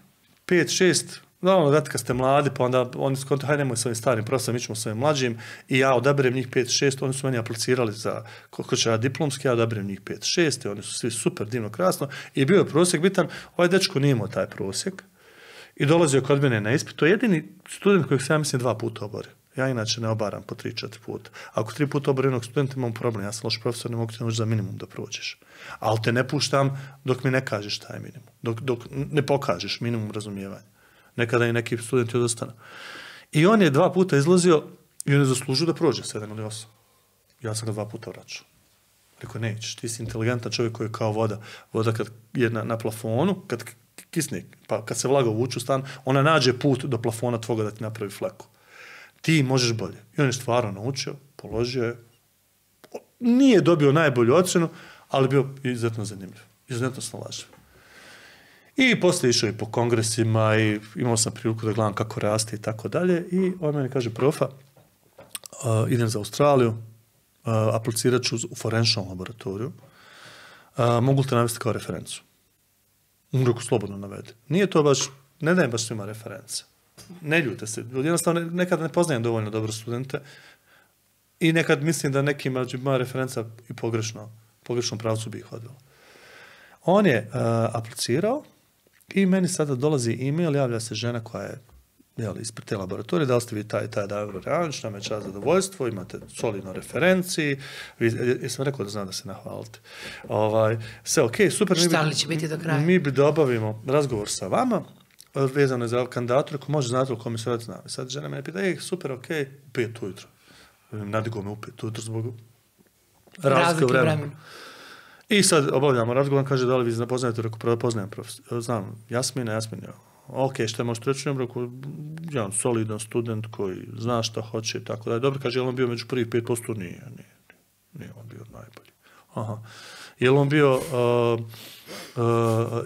5-6, naravno, kad ste mladi, pa onda oni skonto, hajde nemoj s ovim starim profesorom, mi ćemo s ovim mlađim i ja odaberem njih 5-6, oni su meni aplicirali za ko će ja diplomski, ja odaberem njih 5-6 i oni su svi super, divno, krasno i bio je prosjek bitan, ovaj dečko nije imao taj prosjek i dolazio kod mene na ispit, to je jedini student kojeg se ja mislim 2 puta oborio. Ja inače ne obaram po 3-4 puta. Ako 3 puta oborim jednog studenta imam problem, ja sam loš profesor, ne mogu te naučiti za minimum da prođeš. Ali te ne puštam dok mi ne kažeš šta je minimum, dok ne pokažeš minimum razumijevanja. Nekada i neki studenti odostanu. I on je 2 puta izlazio i on je zaslužio da prođe 7 ili 8. Ja sam ga 2 puta vraćao. Rekao, nećeš, ti si inteligentan čovjek koji je kao voda. Voda kad je na plafonu, kad kisnik. Pa kad se vlaga uvuče u stan, ona nađe put do plafona tvoga da ti napravi fleku. Ti možeš bolje. I on je stvarno naučio, položio je. Nije dobio najbolju ocjenu, ali bio izuzetno zanimljiv. Izuzetno snalažljiv. I poslije išao i po kongresima i imao sam priliku da gledam kako raste i tako dalje. I on meni kaže, profa, idem za Australiju, aplicirat ću u forenčnom laboratoriju. Mogu li te navesti kao referencu? Rekao, slobodno navede. Nije to baš, ne dajem baš svima reference. Ne ljute se. Jednostavno, nekad ne poznajem dovoljno dobro studente i nekad mislim da nekima moja referenca i pogrešnom pravcu bi ih odvela. On je aplicirao i meni sada dolazi e-mail, javlja se žena koja je ispred te laboratorije, da li ste vi taj Davor Ranč, nam je čast zadovoljstvo, imate solidno referenciji, jesam rekao da znam da se nahvalite. Sve ok, super. Šta li će biti do kraja? Mi bi da obavimo razgovor sa vama, vezano je za kandidator, ako može znati o kome se radi znam. Sad žena mene pita, super, ok, u 5 ujutro. Nadigo me u 5 ujutro zbog razlike vremena. I sad obavljamo razgovor, kaže da li vi poznajete, rekao, poznajem profesor. Znam, Jasmina. Ok, što možete reći? Rekao, jedan solidan student koji zna šta hoće i tako da je dobro. Kaže, je li on bio među prvih 5%? Nije on bio najbolji. Aha. Je li on bio,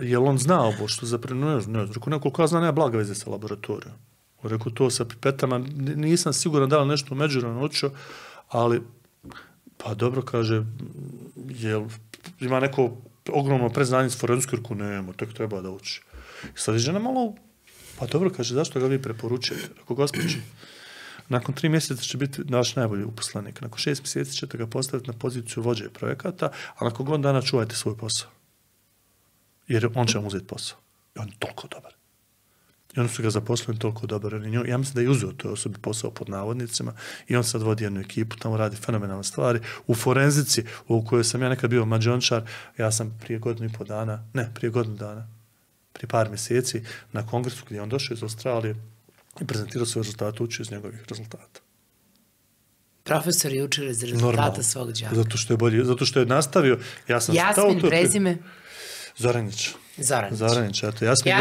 je li on znao bo što zapravo? Ne, rekao, nekoliko ja znam, nema blaga veze sa laboratorijom. Rekao, to sa pipetama, nisam siguran da li nešto međuvremeno naučio, ali, pa dobro, kaže, jel ima neko ogromno preznanje s forenzijsku, rekao, nema, tek treba da uči. I sad je žena malo, pa dobro, kaže, zašto ga vi preporučujete? Rekao, gospođi, nakon 3 mjeseca će biti naš najbolji uposlenik. Nakon 6 mjeseci ćete ga postaviti na poziciju vođe projekata, a nakon godinu dana čuvajte svoj posao. Jer on će vam uzeti posao. I on je toliko dobar. I oni su ga zaposlili toliko dobar. Ja mislim da je uzeo toj osobi posao pod navodnicima i on sad vodi jednu ekipu, tamo radi fenomenalne stvari. U forenzici, u kojoj sam ja nekad bio mađončar, ja sam prije godinu dana, prije par mjeseci, na kongresu gdje je on došao iz Australije i prezentirao svoje rezultate, učio iz njegovih rezultata. Profesor je učio iz rezultata svog đaka. Zato što je bolji, zato što je nastavio. Jasmin, prezime? Zoranić, eto, Jasmin,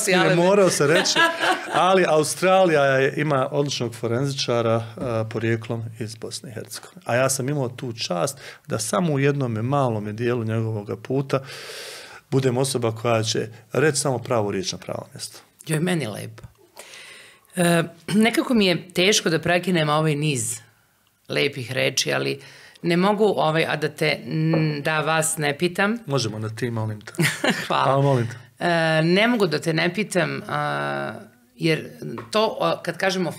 je morao se reći, ali Australija ima odličnog forenzičara porijeklom iz Bosne i Hercegovine. A ja sam imao tu čast da samo u jednom malom dijelu njegovog puta budem osoba koja će reći samo pravu riječ na pravo mjesto. Joj, meni lepo. Nekako mi je teško da prekinem ovaj niz lepih reči, ali ne mogu, a da vas ne pitam. Možemo da ti, molim te. Hvala. Molim te. Ne mogu da te ne pitam, jer to, kad kažemo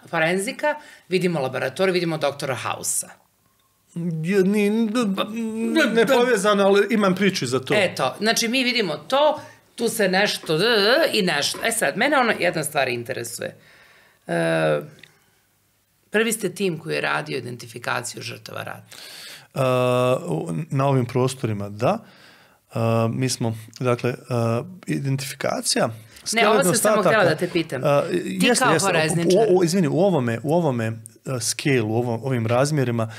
forenzika, vidimo laboratoriju, vidimo doktora Hausa. Ne povezano, ali imam priču za to. Eto, znači mi vidimo to, tu se nešto i nešto. Sad, mene jedna stvar interesuje. Prvi ste tim koji je radio identifikaciju žrtava rata. Na ovim prostorima, da. Mi smo, dakle, identifikacija... Ne, ovo sam samo htjela da te pitam. Ti kao forenzničar. Izvini, u ovome scale, u ovim razmjerima,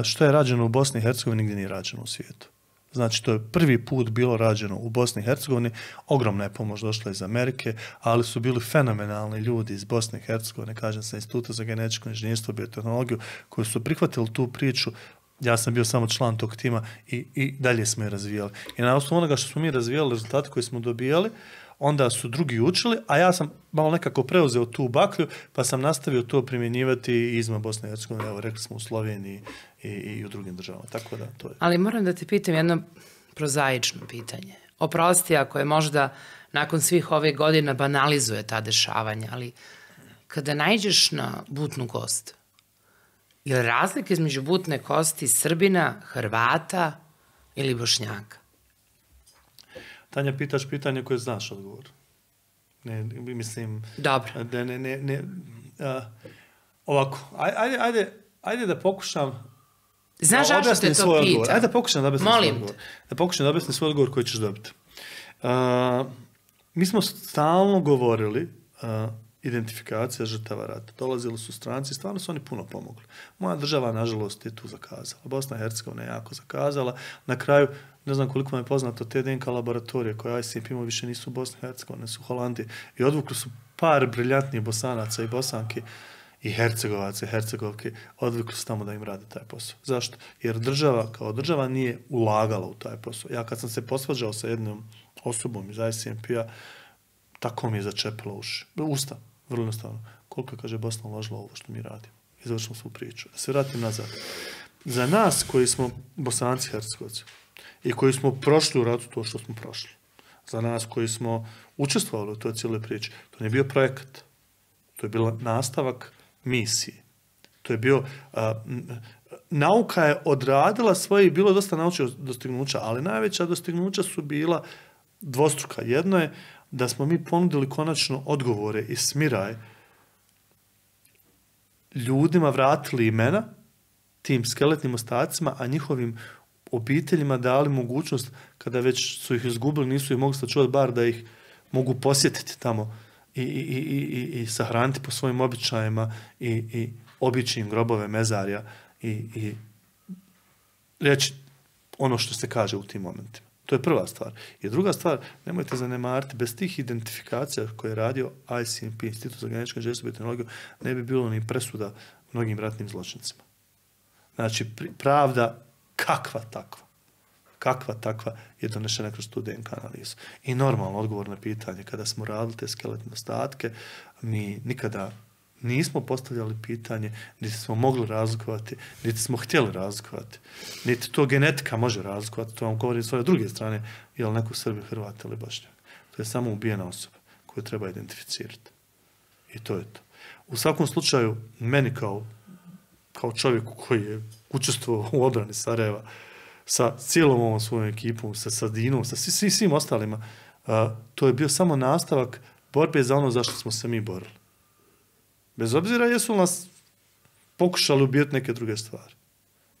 što je rađeno u Bosni i Hercegovini, nigdje nije rađeno u svijetu. Znači, to je prvi put bilo rađeno u Bosni i Hercegovini. Ogromna je pomoć došla iz Amerike, ali su bili fenomenalni ljudi iz Bosne i Hercegovine, kažem sa Instituta za genetičko inženjerstvo i biotehnologiju, koji su prihvatili tu priču. Ja sam bio samo član tog tima i dalje smo je razvijali. I na osnovu onoga što smo mi razvijali, rezultate koje smo dobijali, onda su drugi učili, a ja sam malo nekako preuzeo tu baklju, pa sam nastavio to primjenjivati izvan Bosne i Hercegovine, evo rekli smo u Sloveniji i u drugim državama. Tako da, to je. Ali moram da te pitam jedno prozaično pitanje. Oprosti ako je možda nakon svih ovih godina banalizuje ta dešavanja, ali kada naiđeš na butnu kost, je li razlika između butne kosti Srbina, Hrvata ili Bošnjaka? Tanja, pitaš pitanje koje znaš odgovor. Ne, mislim... Dobro. Ovako, ajde da pokušam... Znaš zašto te to pitam? Ajde da pokušam da objasnim svoj odgovor. Molim te. Da pokušam da objasnim svoj odgovor koji ćeš dobiti. Mi smo stalno govorili identifikacija žrtava rata. Dolazili su stranci, stvarno su oni puno pomogli. Moja država, nažalost, je tu zakazala. Bosna i Hercegovina je jako zakazala. Na kraju, ne znam koliko vam je poznato, te DNK laboratorije koje ICMP imao više nisu u Bosni i Hercegovini, su u Holandiji. I odvukli su par briljantnih Bosanaca i Bosanki i Hercegovaca i Hercegovke, odvukli su tamo da im rade taj posao. Zašto? Jer država kao država nije ulagala u taj posao. Ja kad sam se posvađao sa jednom osobom iz ICMP-a, tako mi je začepilo usta, vrlo jednostavno. Koliko je, kaže, Bosna uložila ovo što mi radimo. I završimo svu priču. Da se vratim nazad. Za nas koji smo Bosanci i Hercegovci i koji smo prošli u ratu to što smo prošli, za nas koji smo učestvovali u toj cijeloj priči, to nije bio projekat. To je bio nastavak misije. To je bio... nauka je odradila svoje i bilo dosta naučnih dostignuća, ali najveća dostignuća su bila dvostruka. Jedno je da smo mi ponudili konačno odgovore i smiraj ljudima, vratili imena tim skeletnim ostacima, a njihovim obiteljima dali mogućnost, kada već su ih izgubili, nisu ih mogli sačuvati, bar da ih mogu posjetiti tamo i sahraniti po svojim običajima i obići im grobove mezarja i reći ono što se kaže u tim momentima. To je prva stvar. I druga stvar, nemojte zanemariti, bez tih identifikacija koje je radio ICMP, Institut za genetičku inženjerstvo i tehnologiju, ne bi bilo ni presuda mnogim ratnim zločincima. Znači, pravda kakva takva je donešena kroz tu DNK analizu. I normalno odgovor na pitanje, kada smo radili te skeletne ostatke, mi nikada nismo postavljali pitanje, niti smo mogli razlikovati, niti smo htjeli razlikovati, niti to genetika može razlikovati, to vam govori s svoje druge strane, je li neko Srbi, Hrvat ili Bošnjak. To je samo ubijena osoba koju treba identificirati. I to je to. U svakom slučaju, meni kao čovjeku koji je učestvovao u obrani Sarajeva, sa cijelom ovom svojom ekipom, sa Sadinom, sa svim ostalima, to je bio samo nastavak borbe za ono zašto smo se mi borili. Bez obzira jesu nas pokušali ubijeti neke druge stvari.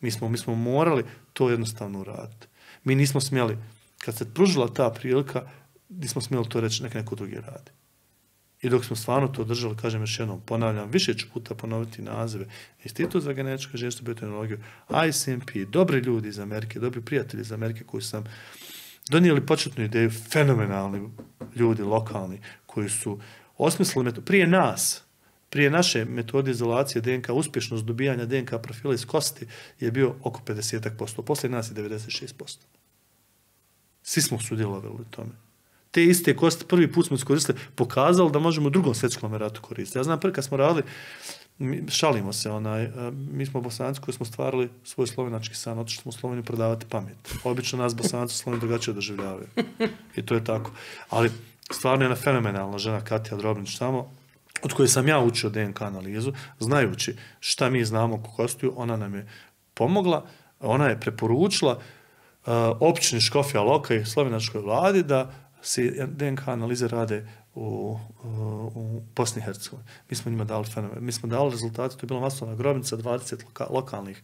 Mi smo morali to jednostavno uraditi. Mi nismo smjeli, kad se pružila ta prilika, nismo smjeli to reći neko drugi radi. I dok smo stvarno to držali, kažem još jednom, ponavljam, više ću puta ponoviti nazive, Institut za genetičku inženjerstvo i biotehnologiju, ICMP, dobri ljudi iz Amerike, dobri prijatelji iz Amerike koji su nam donijeli početnu ideju, fenomenalni ljudi, lokalni, koji su osmislili prije naše metode izolacije DNK, uspješnost dobijanja DNK profila iz kosti je bio oko 50%, poslije nas je 96%. Svi smo sudjelovali u tome. Te iste kosti prvi put smo iskoristili, pokazali da možemo u Drugom svjetskom ratu koristiti. Ja znam, prvi kad smo radili, šalimo se, mi smo Bosanci koji smo stvarali svoj slovenački san, otišli smo u Sloveniju prodavati pamet. Obično nas Bosanci u Sloveniju drugačije doživljavaju. I to je tako. Ali stvarno je jedna fenomenalna žena Katja Drobnić tamo, od koje sam ja učio DNK analizu, znajući šta mi znamo oko kostiju, ona nam je pomogla, ona je preporučila općini Škofja Loka i slovenačkoj vladi da se DNK analize rade u Bosni i Hercegovini. Mi smo njima dali fenomen. Mi smo dali rezultate, to je bila masovna grobnica, 20 lokalnih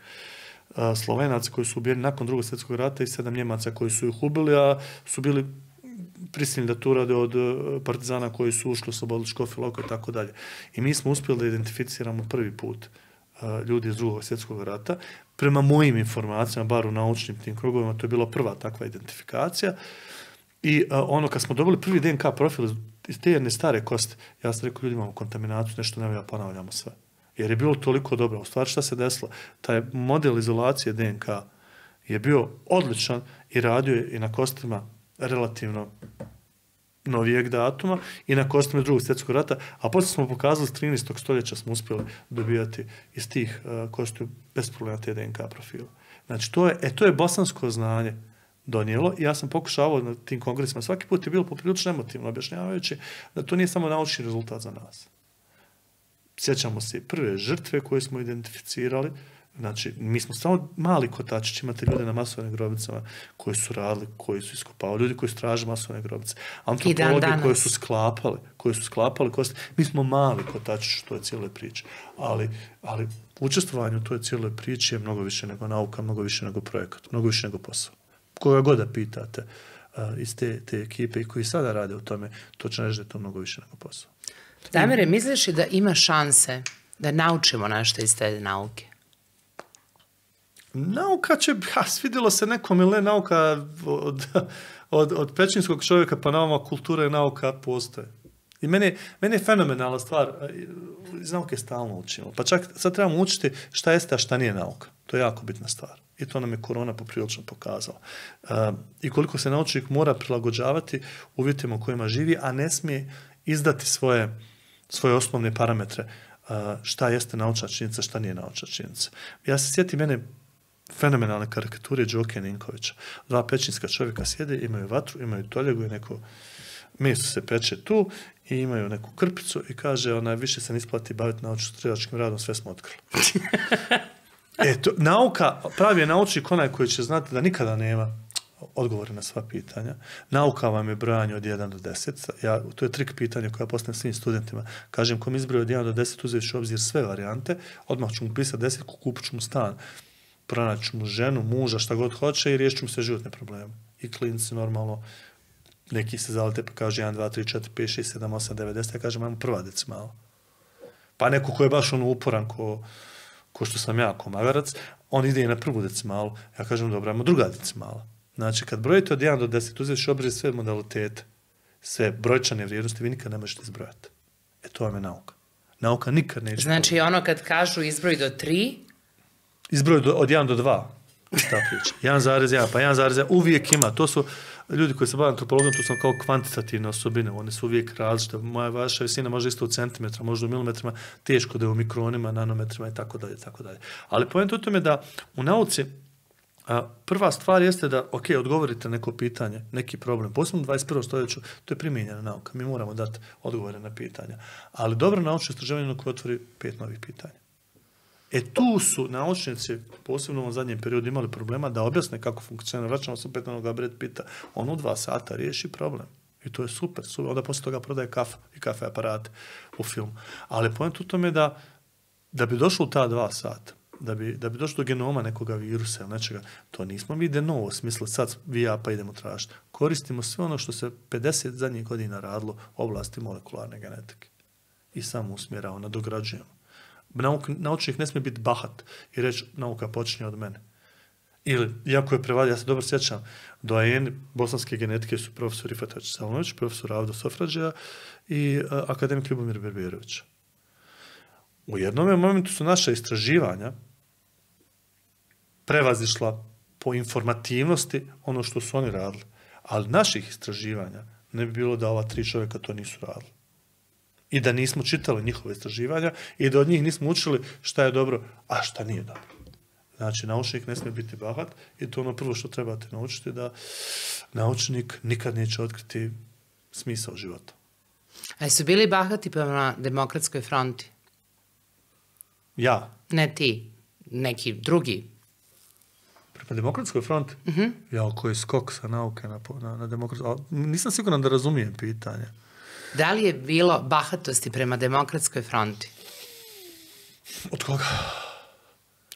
Slovenaca koji su ubijeni nakon Drugog svjetskog rata i 7 Njemaca koji su ih ubili, a su bili prisiljeni da to rade od partizana koji su ušli u Slobodili Škofju Loka i tako dalje. I mi smo uspjeli da identificiramo prvi put ljudi iz Drugog svjetskog rata. Prema mojim informacijama, bar u naučnim tim krugovima, to je bila prva takva identifikacija. I kad smo dobili prvi DNK profil iz te jedne stare kosti, ja sam rekao, ljudi, imamo kontaminaciju, nešto ne ponavljamo sve. Jer je bilo toliko dobro. U stvari šta se desilo? Taj model izolacije DNK je bio odličan i radio je i na kostima relativno novijeg datuma i na kostima Drugog svjetskog rata, a poslije smo pokazali s 13. stoljeća smo uspjeli dobijati iz tih kostiju bez problema te DNK profila. Znači, to je bosansko znanje donijelo i ja sam pokušavao na tim kongresima, svaki put je bilo poprilično emotivno objašnjavajući da to nije samo naučni rezultat za nas. Sjećamo se prve žrtve koje smo identificirali, znači mi smo samo mali kotačići, imate ljude na masovnim grobnicama koji su radili, koji su iskopavali, ljudi koji su tražili masovne grobnice, antropologi koji su sklapali kosti, mi smo mali kotačići u toj cijeloj priči, ali učestvovanje u toj cijeloj priči je mnogo više nego nauka, mnogo više nego projekat, mnogo više nego posao. Koga god da pitate iz te ekipe i koji sada rade u tome, to će reći da je to mnogo više nego posao. Damire, misliš li da ima šanse da naučimo nešto iz te nauke? Nauka će, svidjelo se nekom ili ne, nauka od pećinskog čovjeka pa na ovama kultura i nauka postoje. I meni je fenomenalna stvar, iz nauke stalno učimo. Pa čak sad trebamo učiti šta jeste, a šta nije nauka. To je jako bitna stvar. I to nam je korona poprilično pokazala. I koliko se naučnik mora prilagođavati uvjetima u kojima živi, a ne smije izdati svoje osnovne parametre. Šta jeste naučna činjenica, šta nije naučna činjenica. Ja se sjetim mene fenomenalne karikature Đoke Ninkovića. Dva pećinska čovjeka sjede, imaju vatru, imaju toljegu i neko meso se peče tu i imaju neku krpicu i kaže više se ne isplati baviti naučno-istraživačkim radom, sve smo otkrili. Nauka, pravi je naučnik onaj koji će znati da nikada nema odgovore na sva pitanja. Nauka vam je brojanje od 1 do 10. To je trik pitanja koje ja postavljam svim studentima. Kažem, kom izbroju od 1 do 10 uzeti u obzir sve varijante, odmah ću mu pisati 10, kupit ću mu stan, pronaći mu ženu, muža, šta god hoće i riješit ću mu sve životne probleme. I klinci normalno, neki se zalete pa kaže 1, 2, 3, 4, 5, 6, 7, 8, 9, 10, ja kažem, ajmo prva decimala. Pa neko ko je baš uporan ko što sam ja, ko magarac, on ide i na prvu decimalu. Ja kažem, dobro, ajmo druga decimala. Znači, kad brojite od 1 do 10, uzeti u obzir sve modalitete, sve brojčane vrijednosti, vi nikad ne možete izbrojati. To vam je nauka. Nauka nikad neće... Znači, kad kažu izbroj do 3... Izbroj od 1 do 2. Ta priča. 1,1, pa 1,1, uvijek ima. To su ljudi koji se bave antropologijom, to su kao kvantitativne osobine. One su uvijek različite. Vaša visina može isto u centimetra, možda u milimetrima, teško da je u mikronima, nanometrima i tako dalje, tako dalje. Ali poenta u tome da u nauci prva stvar jeste da, odgovorite neko pitanje, neki problem. Posebno u 21. stoljeću, to je primijenjena nauka. Mi moramo dati odgovore na pitanja. Ali dobro naučno istraživanje koje otvori 5 novih pitanja. Tu su naučnici, posebno u ovom zadnjem periodu, imali problema da objasne kako funkcionira. Vraćamo se opet na onoga Brad Pitta. On u 2 sata riješi problem. I to je super. Onda poslije toga prodaje i kafe aparate u filmu. Ali point u tome da bi došlo u ta 2 sata, da bi došlo do genoma nekoga virusa ili nečega, to nismo mi de novo smislili, sad vi ja pa idemo tražiti. Koristimo sve ono što se 50 zadnjih godina radilo u oblasti molekularne genetike. I samo usmjerao, nadograđujemo. Naučnik ne smije biti bahat i reći nauka počinje od mene. Ili, iako je prevadio, ja se dobro sjećam, doajeni bosanske genetike su profesor Rifat Salmović, profesor Avdo Sofrađija i akademik Ljubomir Berberović. U jednom momentu su naša istraživanja prevazišla po informativnosti ono što su oni radili. Ali naših istraživanja ne bi bilo da ova 3 čovjeka to nisu radili. I da nismo čitali njihove istraživanja i da od njih nismo učili šta je dobro, a šta nije dobro. Znači, naučnik ne smije biti bahat i to ono prvo što trebate naučiti da naučnik nikad neće otkriti smisao života. A su bili bahati prema Demokratskoj fronti? Ja? Ne ti, neki drugi. Prema Demokratskoj fronti? Ja, koji skok sa nauke na Demokratskoj... Nisam siguran da razumijem pitanje. Da li je bilo bahatosti prema Demokratskoj fronti? Od koga?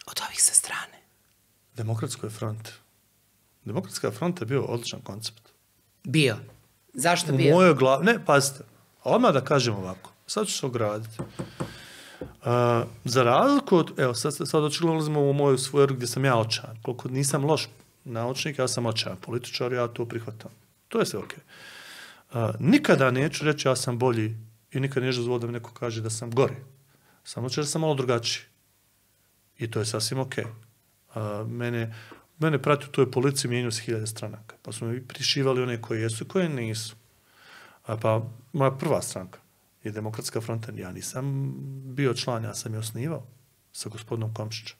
Od ovih sa strane. Demokratskoj fronti. Demokratska fronta je bio odličan koncept. Bio. Zašto bio? U mojoj glavi... Ne, pazite. Odmah da kažem ovako. Sad ću se ograditi. Za razliku od... Evo, sad očigledno ulazimo u moju svoju gdje sam ja očajan. Koliko nisam loš naučnik, ja sam očajan političar, ja to prihvatam. To je sve okej. Nikada neću reći ja sam bolji i nikada neću dozvoliti da mi neko kaže da sam gori. Samo ću da sam malo drugačiji. I to je sasvim okej. Mene prati u toj policiji, mijenju se 1000 stranaka. Pa smo mi prišivali one koje jesu i koje nisu. Pa moja prva stranka je Demokratska fronta. Ja nisam bio član, ja sam je osnivao sa gospodinom Komšićem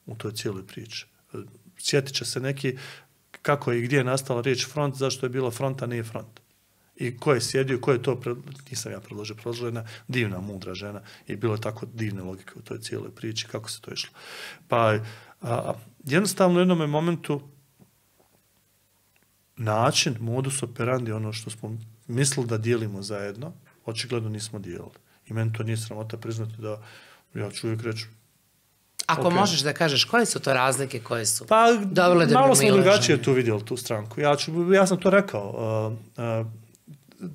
u toj cijeloj priči. Sjetit će se neki kako i gdje je nastala riječ front, zašto je bila front, a nije front. I ko je sjedio, ko je to, nisam ja predložila jedna divna, mudra žena i bilo je tako divne logike u toj cijeloj priči, kako se to išlo. Pa jednostavno u jednom momentu način, modus operandi, ono što smo mislili da dijelimo zajedno, očigledno nismo dijelili. I meni to nije sramota priznati da ja ću uvijek reći. Ako možeš da kažeš, koje su to razlike koje su dovele do malo smo drugačije tu vidjeli, tu stranku. Ja sam to rekao.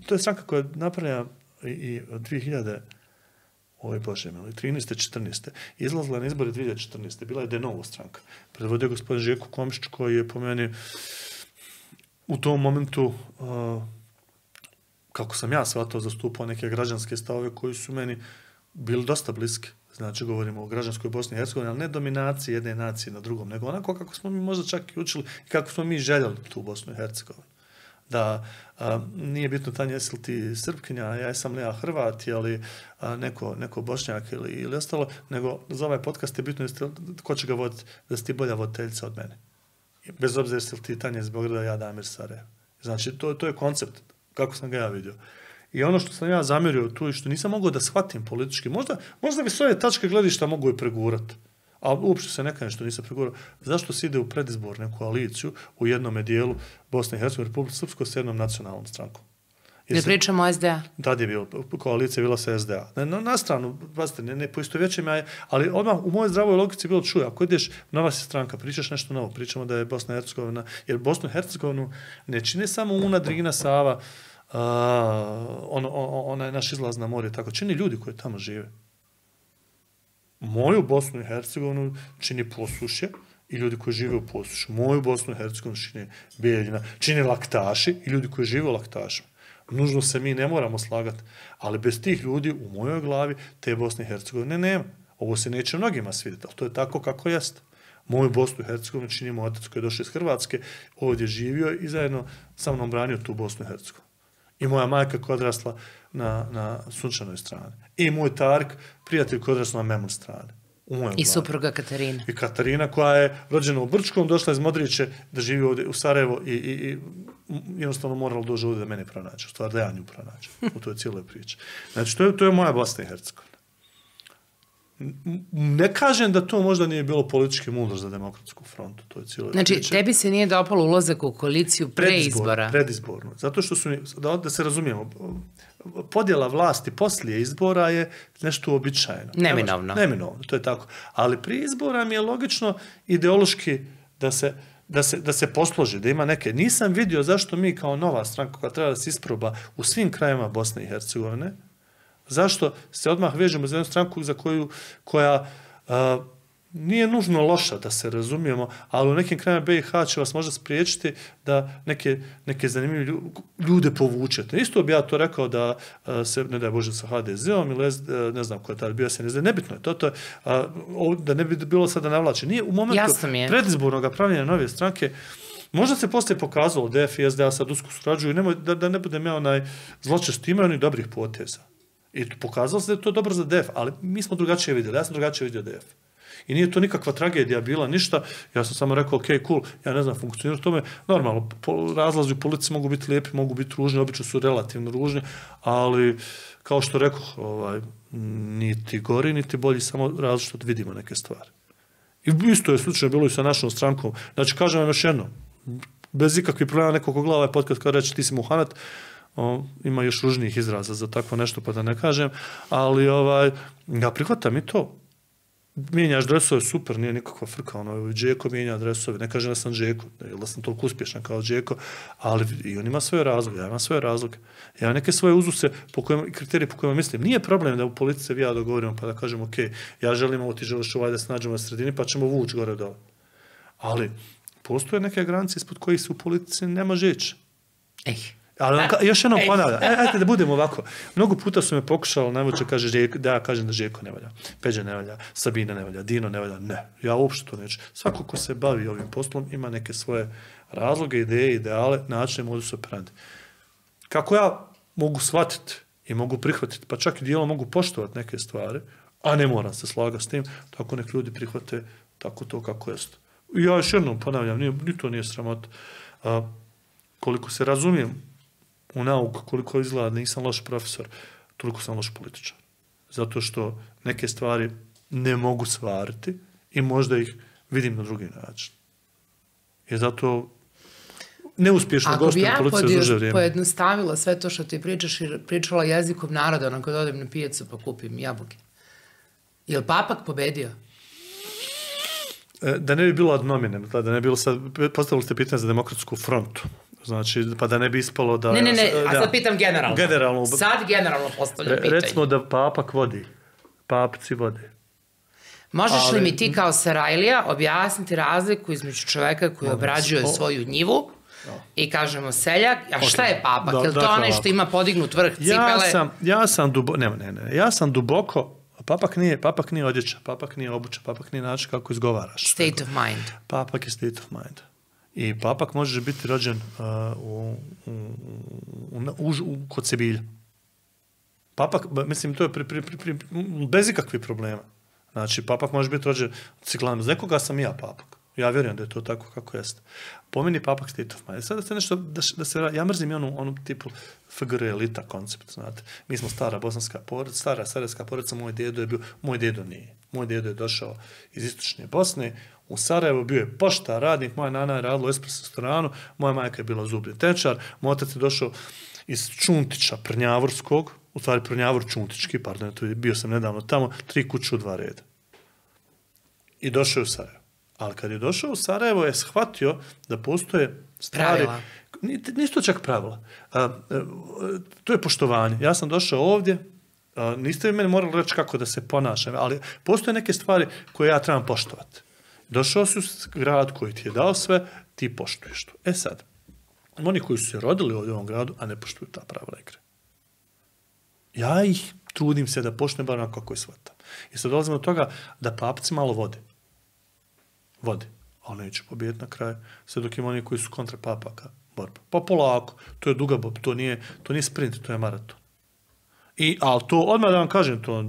To je stranka koja je napravljena i 2000, oj Bože mili, 13. 14. Izlazila na izbore 2014. Bila je De Novo stranka. Predvodio gospodin Željko Komšić koji je po meni u tom momentu, kako sam ja shvatao, zastupao neke građanske stavove koji su meni bili dosta bliski. Znači, govorimo o građanskoj Bosni i Hercegovini, ali ne dominaciji jedne nacije na drugom, nego onako kako smo mi možda čak i učili i kako smo mi željeli tu Bosnu i Hercegovinu. Da nije bitno Tanja, jesi li ti Srpkinja, ja sam li ja Hrvat, ali neko Bošnjak ili ostalo, nego za ovaj podcast je bitno ko će ga voditi, da si ti bolja voditeljica od mene. Bez obzira jesi li ti Tanja iz Beograda, ja Damir Sarajevo. Znači, to je koncept, kako sam ga ja vidio. I ono što sam ja zamjerio tu i što nisam mogao da shvatim politički, možda bi s ove tačke gledišta mogu i pregurati, a uopšte se nekajem što nisam pregurao, zašto se ide u predizbornu koaliciju u jednom dijelu Bosne i Hercegovine, Republike Srpsko s jednom nacionalnom strankom. Ne pričamo o SDA? Tad je bilo, koalicija je bila sa SDA. Na stranu, pazite, ne poistovjećujem ja, ali odmah u mojoj zdravoj logici je bilo čuj, ako ideš, nova si stranka, pričaš nešto novo, pričamo da je Bosna i Hercegovina, jer Bosnu i Hercegovinu ne čine samo Una, Drina, Sava, ona je naš izlaz na more, tako čini ljudi koji tamo žive. Moju Bosnu i Hercegovinu čini Posušje i ljudi koji žive u Posušju. Moju Bosnu i Hercegovinu čini Bijeljina, čini Laktaši i ljudi koji žive u Laktašima. Nužno se mi ne moramo slagati, ali bez tih ljudi u mojoj glavi te Bosne i Hercegovine nema. Ovo se neće mnogima svidjeti, ali to je tako kako jeste. Moju Bosnu i Hercegovinu čini moj otac koji je došao iz Hrvatske, ovdje živio i zajedno sa mnom branio tu Bosnu i Hercegovinu. I moja majka koja je odrasla na sunčanoj strani. I moj Tark, prijatelj koji je odrasla na Memun strani. I supruga Katarina. I Katarina koja je rođena u Brčkom, došla iz Modriće da živi ovdje u Sarajevo i jednostavno morala doći ovdje da mene pronađe. U stvari da ja nju pronađe u toj cijeloj priči. Znači to je moja Bosna i Hercegovina. Ne kažem da to možda nije bilo politički mudro za Demokratsku frontu. To je cijelo znači, tebi se nije dopalo ulazak u koaliciju pre izbora? Predizborno. Zato što su, da se razumijemo, podjela vlasti poslije izbora je nešto uobičajeno. Neminovno. Neminovno, to je tako. Ali prije izbora mi je logično ideološki da se posloži, da ima neke. Nisam vidio zašto mi kao nova stranka koja treba da se isproba u svim krajevima Bosne i Hercegovine, zašto se odmah vežemo za jednu stranku koja nije nužno loša, da se razumijemo, ali u nekim krajima BiH će vas možda spriječiti da neke zanimljive ljude povučete. Isto bi ja to rekao da se, ne daj Bože, sa HDZ-om ili ne znam ko je tada bio, nebitno je to, da ne bi bilo sada navlače. Nije u momentu predizbornog pravljenja nove stranke. Možda se poslije pokazalo DF i SDA sad usko surađuju, nemoj da ne budem ja zločest, imaju oni dobrih poteza. I pokazalo se da je to dobro za DF, ali mi smo drugačije vidjeli, ja sam drugačije vidio DF. I nije to nikakva tragedija bila, ništa, ja sam samo rekao, ok, cool, ja ne znam, funkcionira tome, normalno, razlazi u politici mogu biti lijepi, mogu biti ružni, obično su relativno ružni, ali, kao što rekoh, niti gori, niti bolji, samo različito vidimo neke stvari. I isto je slučajno bilo i sa našom strankom. Znači, kažem vam još jedno, bez ikakvih problema neko ko gleda ovaj podcast kao reći ti si Muhanat, ima još ružnijih izraza za takvo nešto, pa da ne kažem, ali ja prihvatam i to. Mijenjaš dresove, super, nije nikakva frka, Džeko mijenja dresove, ne kažem da sam Džeko, da sam toliko uspješan kao Džeko, ali i on ima svoje razloge, ja imam svoje razloge. Ja imam neke svoje uzuse i kriterije po kojima mislim. Nije problem da u politici ja dogovorimo pa da kažem, ok, ja želim ovo, ti želiš ovaj da se nađemo na sredini, pa ćemo vući gore dole. Ali postoje neke granice ispod kojih se u politici ne može ići. Ali još jednom ponavljam, ajde da budemo ovako. Mnogo puta su me pokušali, najmoće kaže da ja kažem da Željko ne valja, Peđa ne valja, Sabina ne valja, Dino ne valja, ne. Ja uopšte to neću. Svako ko se bavi ovim poslom ima neke svoje razloge, ideje, ideale, načine, modus operandi. Kako ja mogu shvatiti i mogu prihvatiti, pa čak i dijelom mogu poštovati neke stvari, a ne moram se slagati s tim, tako nek ljudi prihvate tako to kako jest. I ja još jednom ponavljam, ni to nije sramota. Koliko se razumijem u nauku, koliko izgleda nisam loš profesor, toliko sam loš političar. Zato što neke stvari ne mogu stvariti i možda ih vidim na drugi način. I zato neuspješno gostujem politici za duže vrijeme. Ako bi ja pojednostavila sve to što ti pričaš i pričala jezikom naroda, ono kad odem na pijacu pa kupim jabuke. Je li Papak pobedio? Da ne bi bilo ad nominem, da ne bi bilo sad, postavili ste pitanje za Demokratsku frontu. Znači, pa da ne bi ispalo da... Ne, a sad pitam generalno. Sad generalno postavljam pitanje. Recimo da papak vodi. Papci vode. Možeš li mi ti kao Sarajlija objasniti razliku između čoveka koji obrađuje svoju njivu i kažemo seljak, a šta je papak? Je li to onaj što ima podignut vrh cipele? Ja sam duboko, papak nije odjeća, papak nije obuća, papak nije način kako izgovaraš. State of mind. Papak je state of mind. I papak može biti rođen kod Sebilja. Papak, mislim, to je bez ikakvih problema. Znači, papak može biti rođen ciklanima. Za nekoga sam ja papak. Ja vjerujem da je to tako kako jeste. Po meni papak state of mind. Sada se nešto, ja mrzim i onu tipu FGR elita koncept, znate. Mi smo stara bosanska porodica, stara sarajevska porodica, moj dedo nije. Moj dedo je došao iz istočne Bosne, u Sarajevu bio je poštar, radnik, moja nana je radila u espresso restoranu, moja majka je bila zubni tečar, moj otac je došao iz Čuntića, Prnjavorskog, u stvari Prnjavor Čuntički, pardon, bio sam nedavno tamo, 3 kuće u 2 reda. I došao je u Sarajevo. Ali kad je došao u Sarajevo je shvatio da postoje stvari... Pravila. Nisu to čak pravila. To je poštovanje. Ja sam došao ovdje, niste vi meni morali reći kako da se ponašam, ali postoje neke stvari koje ja trebam poštovati. Došao si u grad koji ti je dao sve, ti poštuješ to. Sad, oni koji su se rodili ovdje u ovom gradu, a ne poštuju ta pravila igre. Ja ih trudim se da poštujem bar onako kako je shvatam. I sad dolazimo do toga da papci malo vode. Ali neće pobijeti na kraju. Sve dok ima oni koji su kontra papaka borba. Pa polako. To je duga borba. To nije sprint, to je maraton. Ali to, odmah da vam kažem, to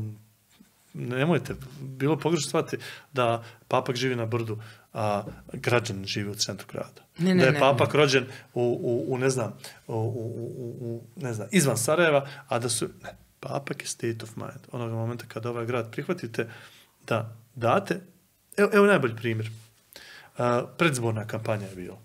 nemojte, bilo pogrešno shvatiti da papak živi na brdu, a građan živi u centru grada. Da je papak rođen izvan Sarajeva, a da su... Ne, papak je state of mind. Onog momenta kada ovaj grad prihvatite da date... Evo najbolji primjer. Predzborna kampanja je bila.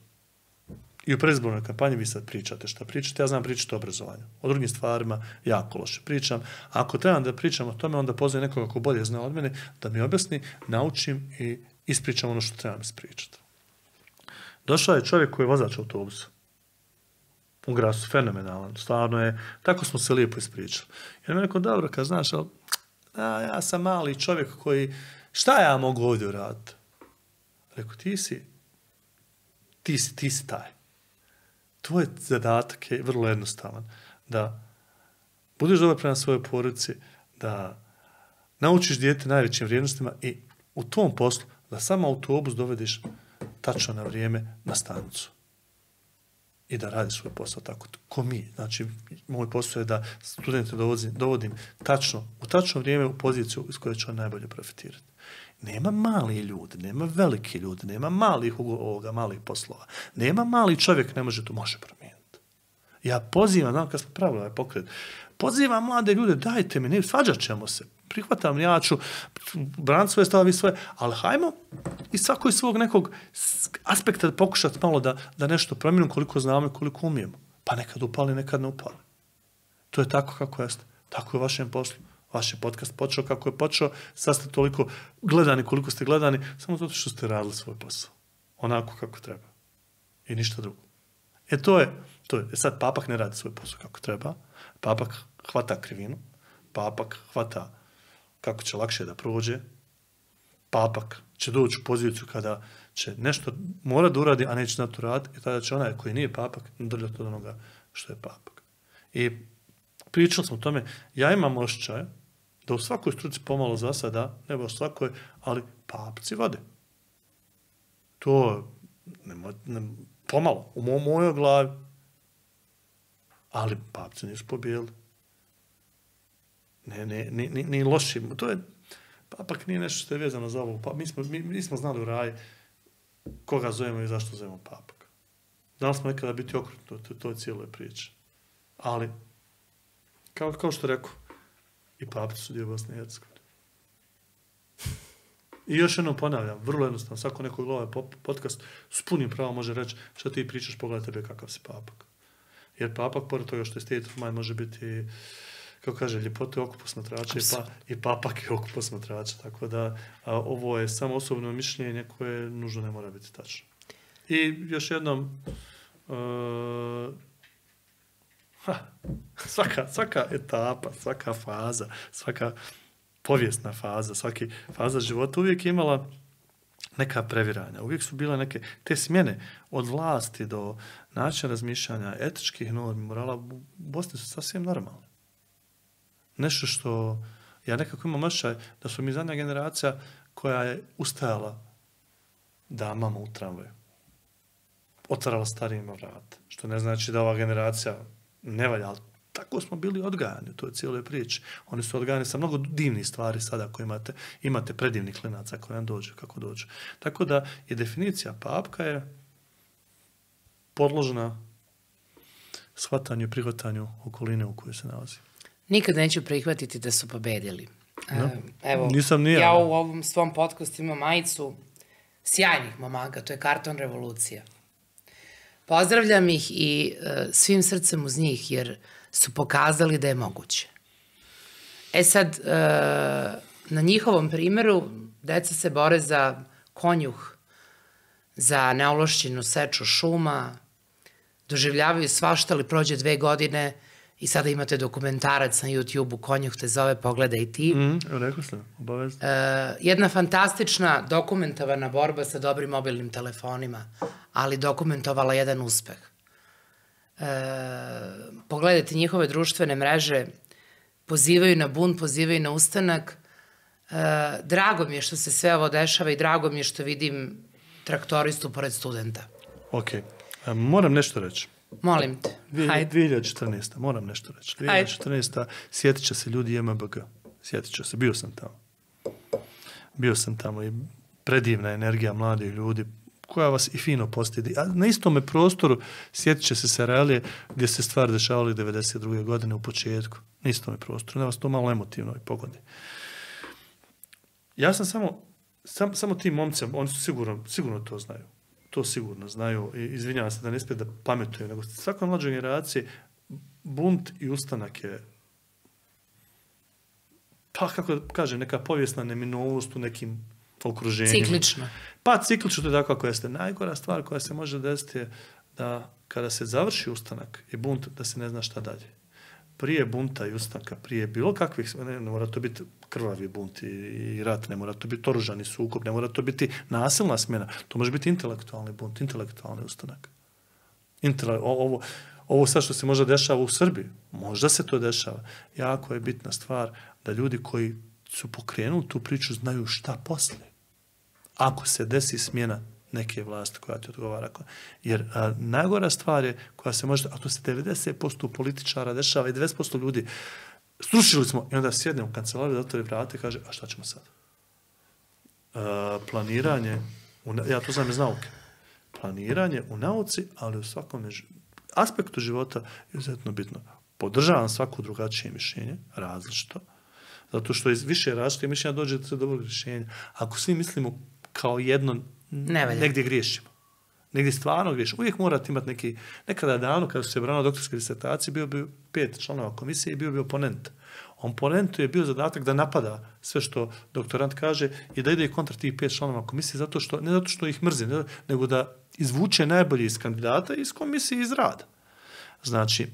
I u predzbornoj kampanji vi sad pričate šta pričate. Ja znam pričati o obrazovanju. O drugim stvarima jako loše pričam. Ako trebam da pričam o tome, onda pozove nekoga ko bolje zna od mene da mi objasni, naučim i ispričam ono što trebam ispričati. Došao je čovjek koji je vozač autobusa. U Grasu, fenomenalan. Stvarno je, tako smo se lijepo ispričali. Ja mi rekao, dobro, kad znaš, ali ja sam mali čovjek koji, šta ja mogu ovdje uraditi? Rekao, ti si taj. Tvoj zadatak je vrlo jednostavan. Da budeš dobar prema svojoj porodici, da naučiš dijete najvećim vrijednostima i u tom poslu da samo autobus dovedeš tačno na vrijeme na stanicu. I da radi svoj posao tako. Ko mi. Znači, moj posao je da studente dovodim u tačno vrijeme u poziciju iz koje će on najbolje profitirati. Nema mali ljudi, nema veliki ljudi, nema malih poslova. Nema mali čovjek, ne može promijeniti. Ja pozivam, kad smo pravili ovaj pokret, pozivam mlade ljude, dajte mi, ne svađat ćemo se. Prihvatam, ja ću braniti svoje stavovi svoje, ali hajmo i svako iz svog nekog aspekta pokušati malo da nešto promijenimo koliko znamo i koliko umijemo. Pa nekad upali, nekad ne upali. To je tako kako jeste. Tako je u vašem poslu. Vaš je podcast počeo kako je počeo, sad ste toliko gledani koliko ste gledani, samo zato što ste radili svoj posao. Onako kako treba. I ništa drugo. To je. Sad papak ne radi svoj posao kako treba. Papak hvata krivinu. Papak hvata kako će lakše da prođe. Papak će doći u poziciju kada će nešto mora da uradi, a neće znati to raditi. I tada će onaj koji nije papak nadrljati od onoga što je papak. I pričali smo o tome, ja imam osjećaj da u svakoj struci pomalo zasada, ne baš svakoj, ali papci vode. To pomalo, u mojoj glavi. Ali papci nisu pobijeli. Ni loši. To je, papak nije nešto što je vezano za ovo. Mi smo znali u raji koga zovemo i zašto zovemo papak. Znali smo nekada biti okrutno, to je cijeloj priči. Ali, kao što rekao, i papci su dio Bosne i Hercegovine. I još jednom ponavljam, vrlo jednostavno, svako neko gleda ovaj podcast s punim pravom može reći što ti pričaš, pogledaj tebe kakav si papak. Jer papak, pored toga što je state of mind, može biti, kako kaže, ljepote oko posmatrača i papak je oko posmatrača. Tako da ovo je samo osobno mišljenje koje nužno ne mora biti tačno. I još jednom, Svaka etapa, svaka faza, svaka povijesna faza, svaki faza života uvijek je imala neka previranja. Uvijek su bile neke te smjene od vlasti do načina razmišljanja, etičkih normi, morala u Bosni su sasvim normalne. Nešto što ja nekako imam osjećaj da su mi zadnja generacija koja je ustajala damama u tramvaju. Otvarala starijima vrata. Što ne znači da ova generacija ne valja, ali tako smo bili odgajani u toj cijeloj priči. Oni su odgajani sa mnogo divnih stvari sada koje imate predivnih klinaca koji vam dođu kako dođu. Tako da je definicija papka je podložna shvatanju i prihvatanju okoline u kojoj se nalazi. Nikad neću prihvatiti da su pobedili. No, evo, nisam ni ja u ovom svom podcastu imam majicu sjajnih momaka, to je karton revolucija. Pozdravljam ih i svim srcem uz njih, jer su pokazali da je moguće. E sad, na njihovom primjeru, deca se bore za konjuh, za neološćenu seču šuma, doživljavaju svašta, ali prođe 2 godine i sada imate dokumentarac na YouTube-u, Konjuh te zove, pogledaj i ti. Rekao sam, obavezno. Jedna fantastična dokumentovana borba sa dobrim mobilnim telefonima, ali dokumentovala jedan uspeh. Pogledajte njihove društvene mreže, pozivaju na bunt, pozivaju na ustanak. Drago mi je što se sve ovo dešava i drago mi je što vidim traktoristu pored studenta. Ok, moram nešto reći. Molim te, hajde. 2014. Moram nešto reći. 2014. Sjetit će se ljudi MBG. Sjetit će se, bio sam tamo i predivna energija mladih ljudi koja vas i fino postidi. A na istome prostoru sjetit će se Sarajlije gdje se stvari dešavali 92. godine u početku. Na istome prostoru. Da vas to malo emotivno i pogodi. Ja sam samo tim momcem, oni su sigurno to znaju. To sigurno znaju i izvinjavam se da ne spet da pametuju, nego svakoj mlađoj generaciji bunt i ustanak je, pa kako da kažem, neka povijesna neminovnost u nekim okruženjima. Ciklično. Pa ciklično to je tako kako jeste. Najgora stvar koja se može desiti je da kada se završi ustanak i bunt, da se ne zna šta dalje. Prije bunta i ustanka, prije bilo kakvih, ne mora to biti krvavi bunt i rat, ne mora to biti oružani sukob, ne mora to biti nasilna smjena, to može biti intelektualni bunt, intelektualni ustanak. Ovo sad što se možda dešava u Srbiji, možda se to dešava. Jako je bitna stvar da ljudi koji su pokrenuli tu priču znaju šta poslije. Ako se desi smjena neke vlasti koja ti odgovara. Jer najgora stvar je koja se može, a to se 90% političara dešava i 90% ljudi, srušili smo i onda sjedne u kancelariju, zatvori vrata i kaže, a šta ćemo sad? Planiranje, ja to znam iz nauke, planiranje u nauci, ali u svakom aspektu života je izuzetno bitno. Podržavam svako drugačije mišljenje, različito, zato što iz više različitih mišljenja dođe do dobrog rješenja. Ako svi mislimo kao jedno, negdje griješimo. Negdje stvarno griješimo. Uvijek morate imati nekada davno, kada su se branili doktorske disertacije, bio bi 5 članova komisije i bio bi oponent. Oponentu je bio zadatak da napada sve što doktorant kaže i da ide i kontra tih 5 članova komisije, ne zato što ih mrzi, nego da izvuče najbolje iz kandidata i iz komisije iz rada. Znači,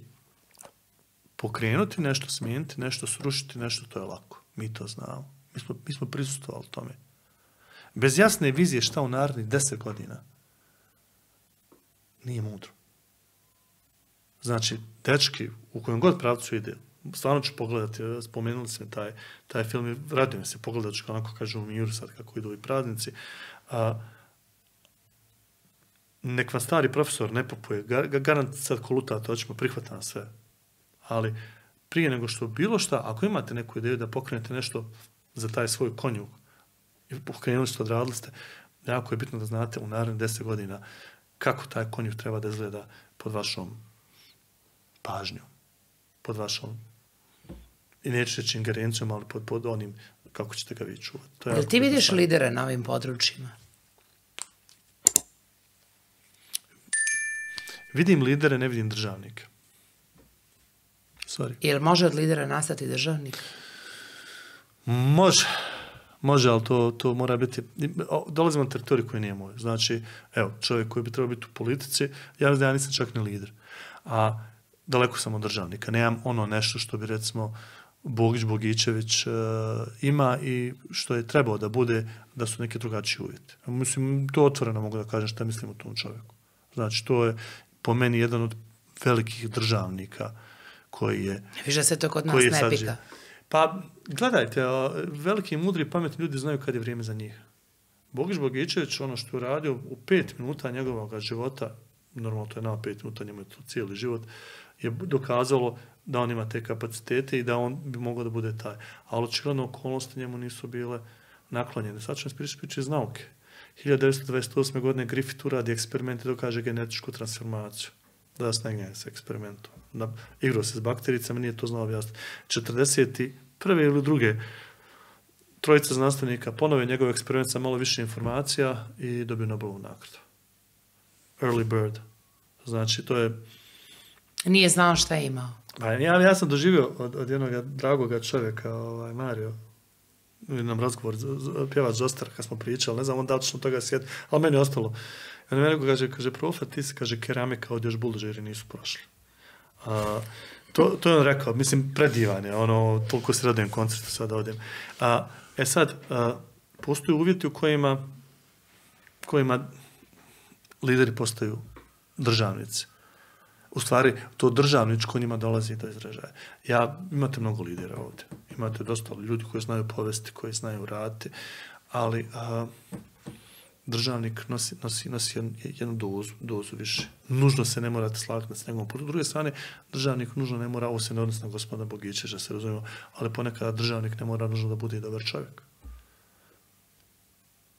pokrenuti nešto, smijeniti nešto, srušiti nešto, to je lako. Mi to znamo. Mi smo prisustvovali tome. Bez jasne vizije šta u narednih 10 godina nije mudro. Znači, dečki, u kojem god pravcu ide, stvarno ću pogledati, spomenuli smo taj film i radim se, pogledat ću onako kažu u miru sad kako idu ovi praznici. Nek vam stari profesor ne popuje, garant sad koluta, to ćemo prihvatam sve. Ali prije nego što bilo šta, ako imate neku ideju da pokrenete nešto za taj svoj konjuh, i pokrenuli ste, odradili ste, jako je bitno da znate u narednih 10 godina kako taj konjuh treba da izgleda pod vašom pažnjom, pod i neću reći ingerencijom, ali pod onim kako ćete ga vi čuvati. Jel ti vidiš lidere na ovim područjima? Vidim lidere, ne vidim državnike. Sorry. Jel može od lidera nastati državnik? Može, ali to mora biti... Dolazimo na teritoriju koji nije moj. Znači, evo, čovjek koji bi trebao biti u politici, ja nisam čak ni lider. A daleko sam od državnika. Nemam ono nešto što bi, recimo, Bogić-Bogićević ima i što je trebao da bude, da su neki drugačiji uvjeti. Mislim, to otvoreno mogu da kažem šta mislim o tom čovjeku. Znači, to je po meni jedan od velikih državnika koji je... Više se to kod nas ne pika. Pa, gledajte, veliki, mudri, pametni ljudi znaju kad je vrijeme za njih. Bogić-Bogićević, ono što je uradio u 5 minuta njegovog života, normalno to je na 5 minuta, njemu je to cijeli život, je dokazalo da on ima te kapacitete i da on bi mogao da bude taj. Ali očigledno okolnosti njemu nisu bile naklonjene. Sad ću vam pričati iz nauke. 1928. godine Griffith uradi eksperiment i dokaže genetičku transformaciju. Da se ne s eksperimentom. Igrao se s bakterijicama, nije to znao objasniti. 41. ili druge trojica znanstvenika ponove njegov eksperiment sa malo više informacija i dobio Nobelovu nagradu. Early bird. Znači, to je... Nije znao šta je imao. Ja sam doživio od jednog dragoga čovjeka, Mario, nam razgovor, pjevač Zostar, kad smo pričali, ne znam on da li ćemo toga sjeti, ali meni je ostalo. On meni kaže, profa, ti si, kaže, keramika od još buldožeri nisu prošli. To je on rekao, mislim, predivan je, toliko se radujem koncertu sada odem. Sad, postoje uvjeti u kojima lideri postaju državnici. U stvari, to državničko njima dolazi do izražaja. Imate mnogo lidera ovdje. Imate dosta ljudi koji znaju povesti, koji znaju raditi, ali državnik nosi jednu dozu više. Nužno se ne morate slagati s njegovom. Po druge strane, državnik nužno ne mora, ovo se ne odnosi na gospodina Bogićevića, se razumijemo, ali ponekad državnik ne mora nužno da bude i dobar čovjek.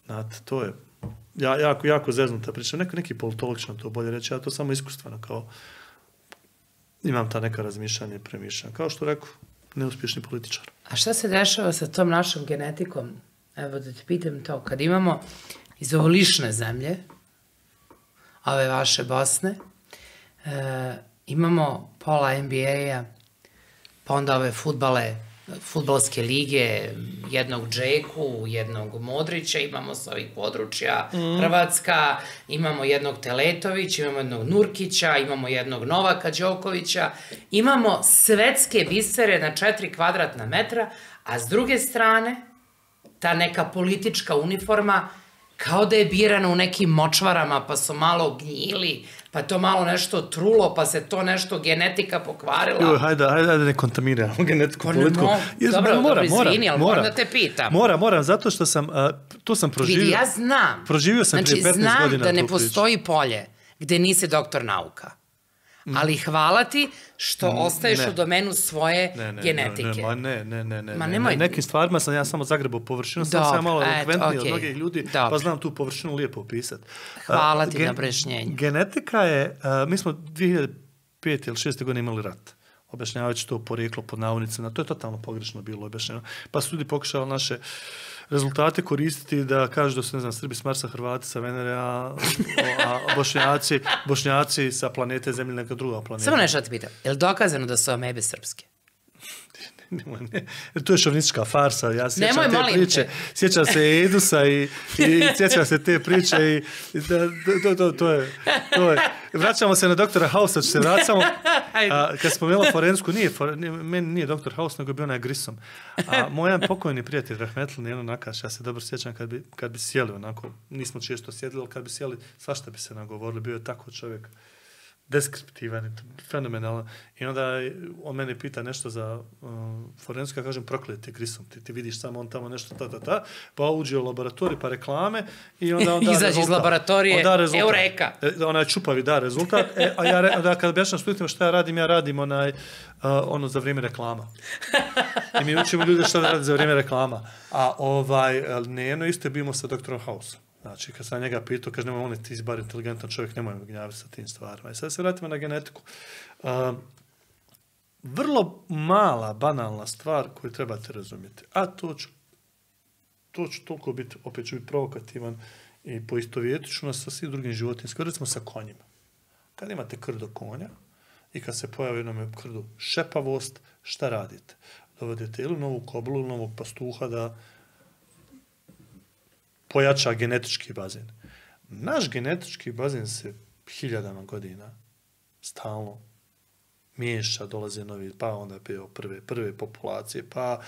Znate, to je jako zeznuta priča. Neki politolog će nam to bolje reći, ja to samo iskustveno kao imam ta neka razmišljanja i premišljanja. Kao što rekao, neuspješni političar. A šta se dešava sa tom našom genetikom? Evo da ti pitam to. Kad imamo iz ovo lišne zemlje, ove vaše Bosne, imamo pola NBA-a, pa onda ove fudbalske lige, jednog Džeku, jednog Modrića, imamo s ovih područja Hrvatska, imamo jednog Teletovića, imamo jednog Nurkića, imamo jednog Novaka Đokovića, imamo svetske bisere na 4 kvadratna metra, a s druge strane, ta neka politička uniforma kao da je birana u nekim močvarama, pa su malo gnjili, pa to malo nešto trulo, pa se to nešto genetika pokvarila. Hajde ne kontaminiramo genetiku politiku. Dobro, izvini, ali moram da te pitam. Moram, zato što to sam proživio. Vidi, ja znam. Proživio sam prije 15 godina. Znači, znam da ne postoji polje gde nisi doktor nauka. Ali hvala ti što ostaješ u domenu svoje genetike. Ne. Nekim stvarima sam ja samo zagrebao površinu, sam ja malo elokventniji od mnogih ljudi, pa znam tu površinu lijepo opisati. Hvala ti na objašnjenju. Genetika je, mi smo 2005. ili 2006. godine imali rat. Objašnjavajući to porijeklo pod navodnicima, to je totalno pogrešno bilo objašnjeno. Pa su ljudi pokušali naše rezultate koristiti da kažu da su, ne znam, Srbi s Marsa, Hrvati sa Venere, a Bošnjaci sa planete Zemlje, neka druga planeta. Samo nešto ti pitam, je li dokazano da su amebe srpske? To je šovnistička farsa, ja sjećam te priče, sjećam se Edusa i sjećam se te priče i to je. Vraćamo se na doktora Hausa, ću se vratiti samo, kad spomenula forenzku, meni nije doktor Haus, nego je bio onaj Grisom. A moj jedan pokojni prijatelj, Rahmetli, jedno nakaš, ja se dobro sjećam kad bi sjeli onako, nismo često sjedili, ali kad bi sjeli, svašta bi se nagovorili, bio je tako čovjek deskriptivan, fenomenalan. I onda on mene pita nešto za forenzku, ja kažem, proklet je Grisom, ti vidiš samo on tamo nešto pa uđe u laboratorij, pa reklame i onda on da rezultat. Izađe iz laboratorije, eureka. Onaj čupavi da rezultat, a ja kad objašnjam studentima šta ja radim ono za vrijeme reklama. I mi učimo ljude šta da radi za vrijeme reklama. A Neno isto je bimo sa doktorom Hausom. Znači, kad sam njega pitao, kaže, nemoj, on je ti bar inteligentan čovjek, nemoj me gnjaviti sa tim stvarima. I sad se vratimo na genetiku. Vrlo mala, banalna stvar koju trebate razumjeti. A to ću toliko biti, opet ću biti provokativan i poistovjetično sa svim drugim životinjskim. Recimo sa konjima. Kad imate krdo konja i kad se pojavi jednom krdu šepavost, šta radite? Dovedete ili novu koblu ili novog pastuha da pojača genetički bazen. Naš genetički bazen se hiljadama godina stalno miješa, dolaze novi, pa onda je bio prve populacije, pa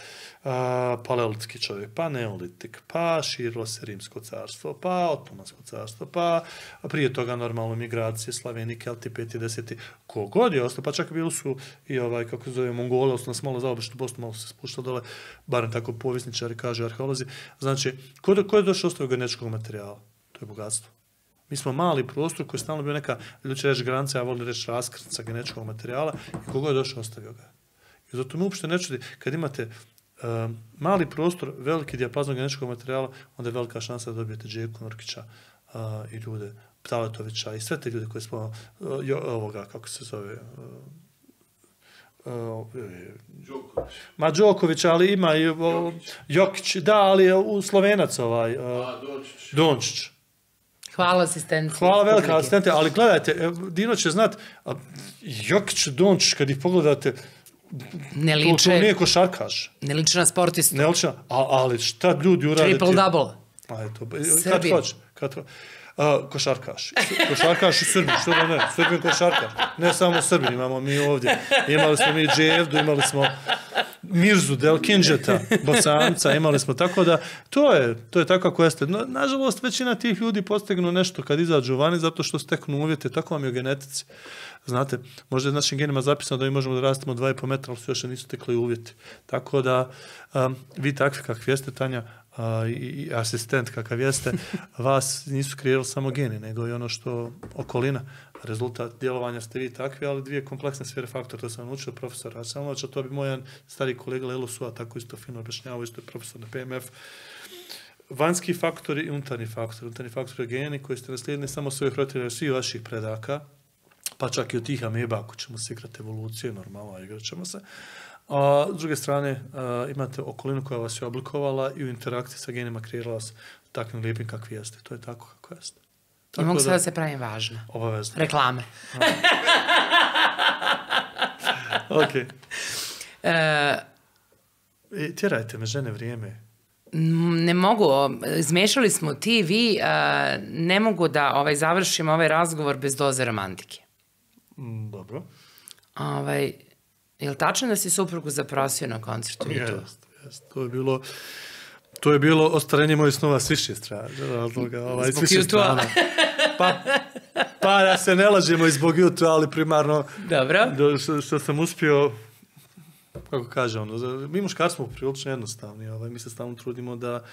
paleolitski čovjek, pa neolitik, pa širilo se Rimsko carstvo, pa Otomansko carstvo, pa prije toga normalno migracije, Slaveni, Kelti, 5. 10. Kogod je ostao, pa čak bili su i kako se zove Mongole, ostalo nas malo zaobišli Bosnu, malo se spuštao dole, barem tako povjesničari kažu, arheolozi. Znači, ko je došao ostao genetičkog materijala? To je bogatstvo. Mi smo mali prostor koji je stalno bio neka, ljudi će reći granica, ja volim reći raskrtica genetičkog materijala i kogo je došao, ostavio ga. I zato me uopšte ne čudi, kad imate mali prostor, veliki dijapazon genetičkog materijala, onda je velika šansa da dobijete Džeku Nurkića i ljude, Ptaletovića i sve te ljude koje smo, kako se zove, Đoković, ali ima i Jokić, da, ali je u Slovenac Dončić. Hvala asistenciji. Hvala velika asistente, ali gledajte, Dino će znat, Jokić, Dončić, kad ih pogledate, to nije košarkaš. Ne liči na sportistu. Ne liči na, ali šta ljudi urade? Triple-double. Srbin. Košarkaš i Srbin, što da ne? Srbin košarkaš. Ne samo Srbin, imamo mi ovdje. Imali smo mi Dževdu, imali smo Mirzu, Delkinđeta, Bosanca, imali smo, tako da, to je tako kako jeste. No, nažalost, većina tih ljudi postignu nešto kad izađu vani, zato što steknu uvjete, tako vam je u genetici. Znate, možda je našim genima zapisano da mi možemo da rastemo 2,5 metra, ali su još nisu tekli uvjeti. Tako da, vi takvi kakvi jeste, Tanja, i asistent kakav jeste, vas nisu kreirali samo geni, nego i ono što okolina. Rezultat djelovanja ste vi takvi, ali dvije kompleksne sfere faktora, to sam naučio profesora Samovića, to bi moj stari kolega Lelo Sua tako isto fino objašnjavao, isto je profesor na PMF. Vanjski faktori i unutarnji faktori. Unutarnji faktori geni koji ste naslijedili samo svojih roditelja, svih vaših predaka, pa čak i od tih ameba, ako ćemo se igrati evolucije, normalno, igrat ćemo se. A s druge strane, imate okolinu koja vas je oblikovala i u interakciji sa genima kreirala vas takvim lijepim kakvi jeste. To je tako kako jeste. I mogu sada da se pravim važna. Obavezno. Reklame. Ok. Tjerajte me, žene, vrijeme. Ne mogu, izmešali smo ti, vi, ne mogu da završim ovaj razgovor bez doze romantike. Dobro. Je li tačno da si suprugu zaprosio na koncertu? Jest. To je bilo ostvarenje mojih snova s više strana. Zbog YouTube-a. Pa da se ne lažemo i zbog YouTube, ali primarno što sam uspio, kako kaže mi muškarci smo prilično jednostavni, mi se stalno trudimo da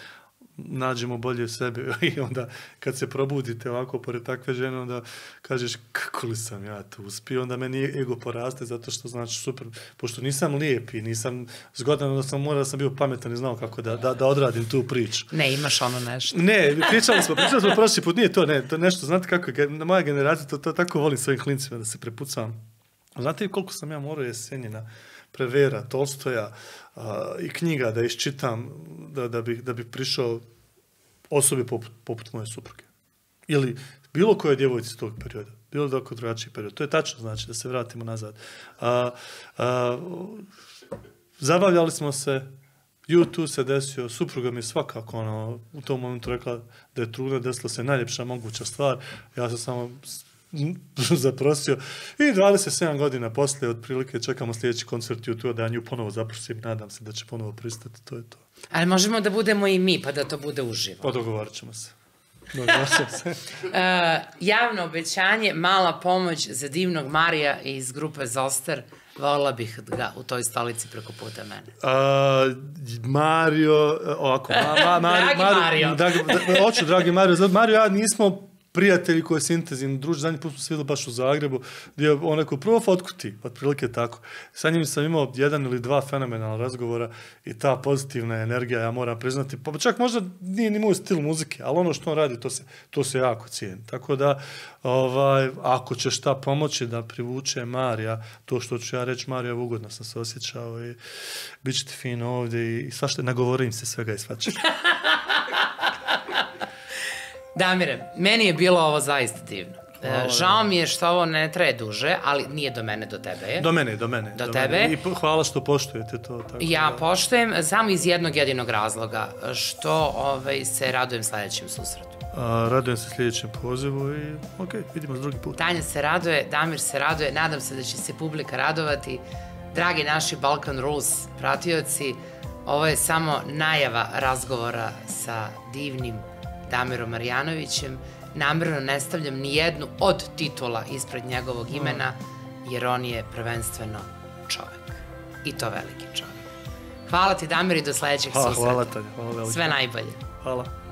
nađemo bolje u sebi i onda kad se probudite ovako pored takve žene, onda kažeš kako li sam ja to uspio, onda meni ego poraste zato što znači super, pošto nisam lijep i nisam zgodan, onda sam morao da sam bio pametan i znao kako da odradim tu priču. Ne, imaš ono nešto. Ne, pričali smo prošli put, nije to nešto, znate kako, moja generacija, to tako volim svojim klincima da se prepucam. Znate koliko sam ja morao Jesenjina, Prevera, Tolstoja i knjiga da iščitam da bi prišao osobi poput moje supruge. Ili bilo koje djevojci iz tog perioda. Bilo da oko drugačiji period. To je tačno, znači, da se vratimo nazad. Zabavljali smo se, YouTube se desio, supruga mi je svakako u tom momentu rekla da je trudna, desila se najljepša moguća stvar. Ja sam samo zaprosio i 27 godina poslije otprilike čekamo sljedeći koncert YouTube da ja nju ponovo zaprosim, nadam se da će ponovo pristati, to je to. Ali možemo da budemo i mi, pa da to bude uživo. Pa dogovarat ćemo se. Javno obećanje, mala pomoć za divnog Marija iz grupe Zoster. Volila bih ga u toj stolici preko puta mene. Mario, ovako. Dragi Mario. Hoću, dragi Mario. Mario, ja nismo prijatelji koji se intenzivno druže, zadnji put smo se vidjeli baš u Zagrebu, gdje je onako prvo fotku ti, otprilike tako. Sa njim sam imao 1 ili 2 fenomenalna razgovora i ta pozitivna energija, ja moram priznati, pa čak možda nije ni moj stil muzike, ali ono što on radi, to se jako cijeni. Tako da, ako će šta pomoći da privuče Marija, to što ću ja reći, Marija, ugodno sam se osjećao i bit će ti fino ovdje i svašta, nagovorim se svega i svačega. Damire, meni je bilo ovo zaista divno. Žao mi je što ovo ne traje duže, ali nije do mene, do tebe je. Do mene. Do tebe. I hvala što poštujete to. Tako Ja poštujem samo iz jednog jedinog razloga, što se radujem sledećem susretu. Radujem se sljedećem pozivu i vidimo s drugi put. Tanja se raduje, Damir se raduje, nadam se da će se publika radovati. Dragi naši Balkan Rules pratioci, ovo je samo najava razgovora sa divnim Damirom Marjanovićem. Namerno ne stavljam ni jednu od titula ispred njegovog imena, jer on je prvenstveno čovek. I to veliki čovek. Hvala ti, Damir, i do sledećeg susreta. Hvala, Tanja. Hvala velike. Sve najbolje. Hvala.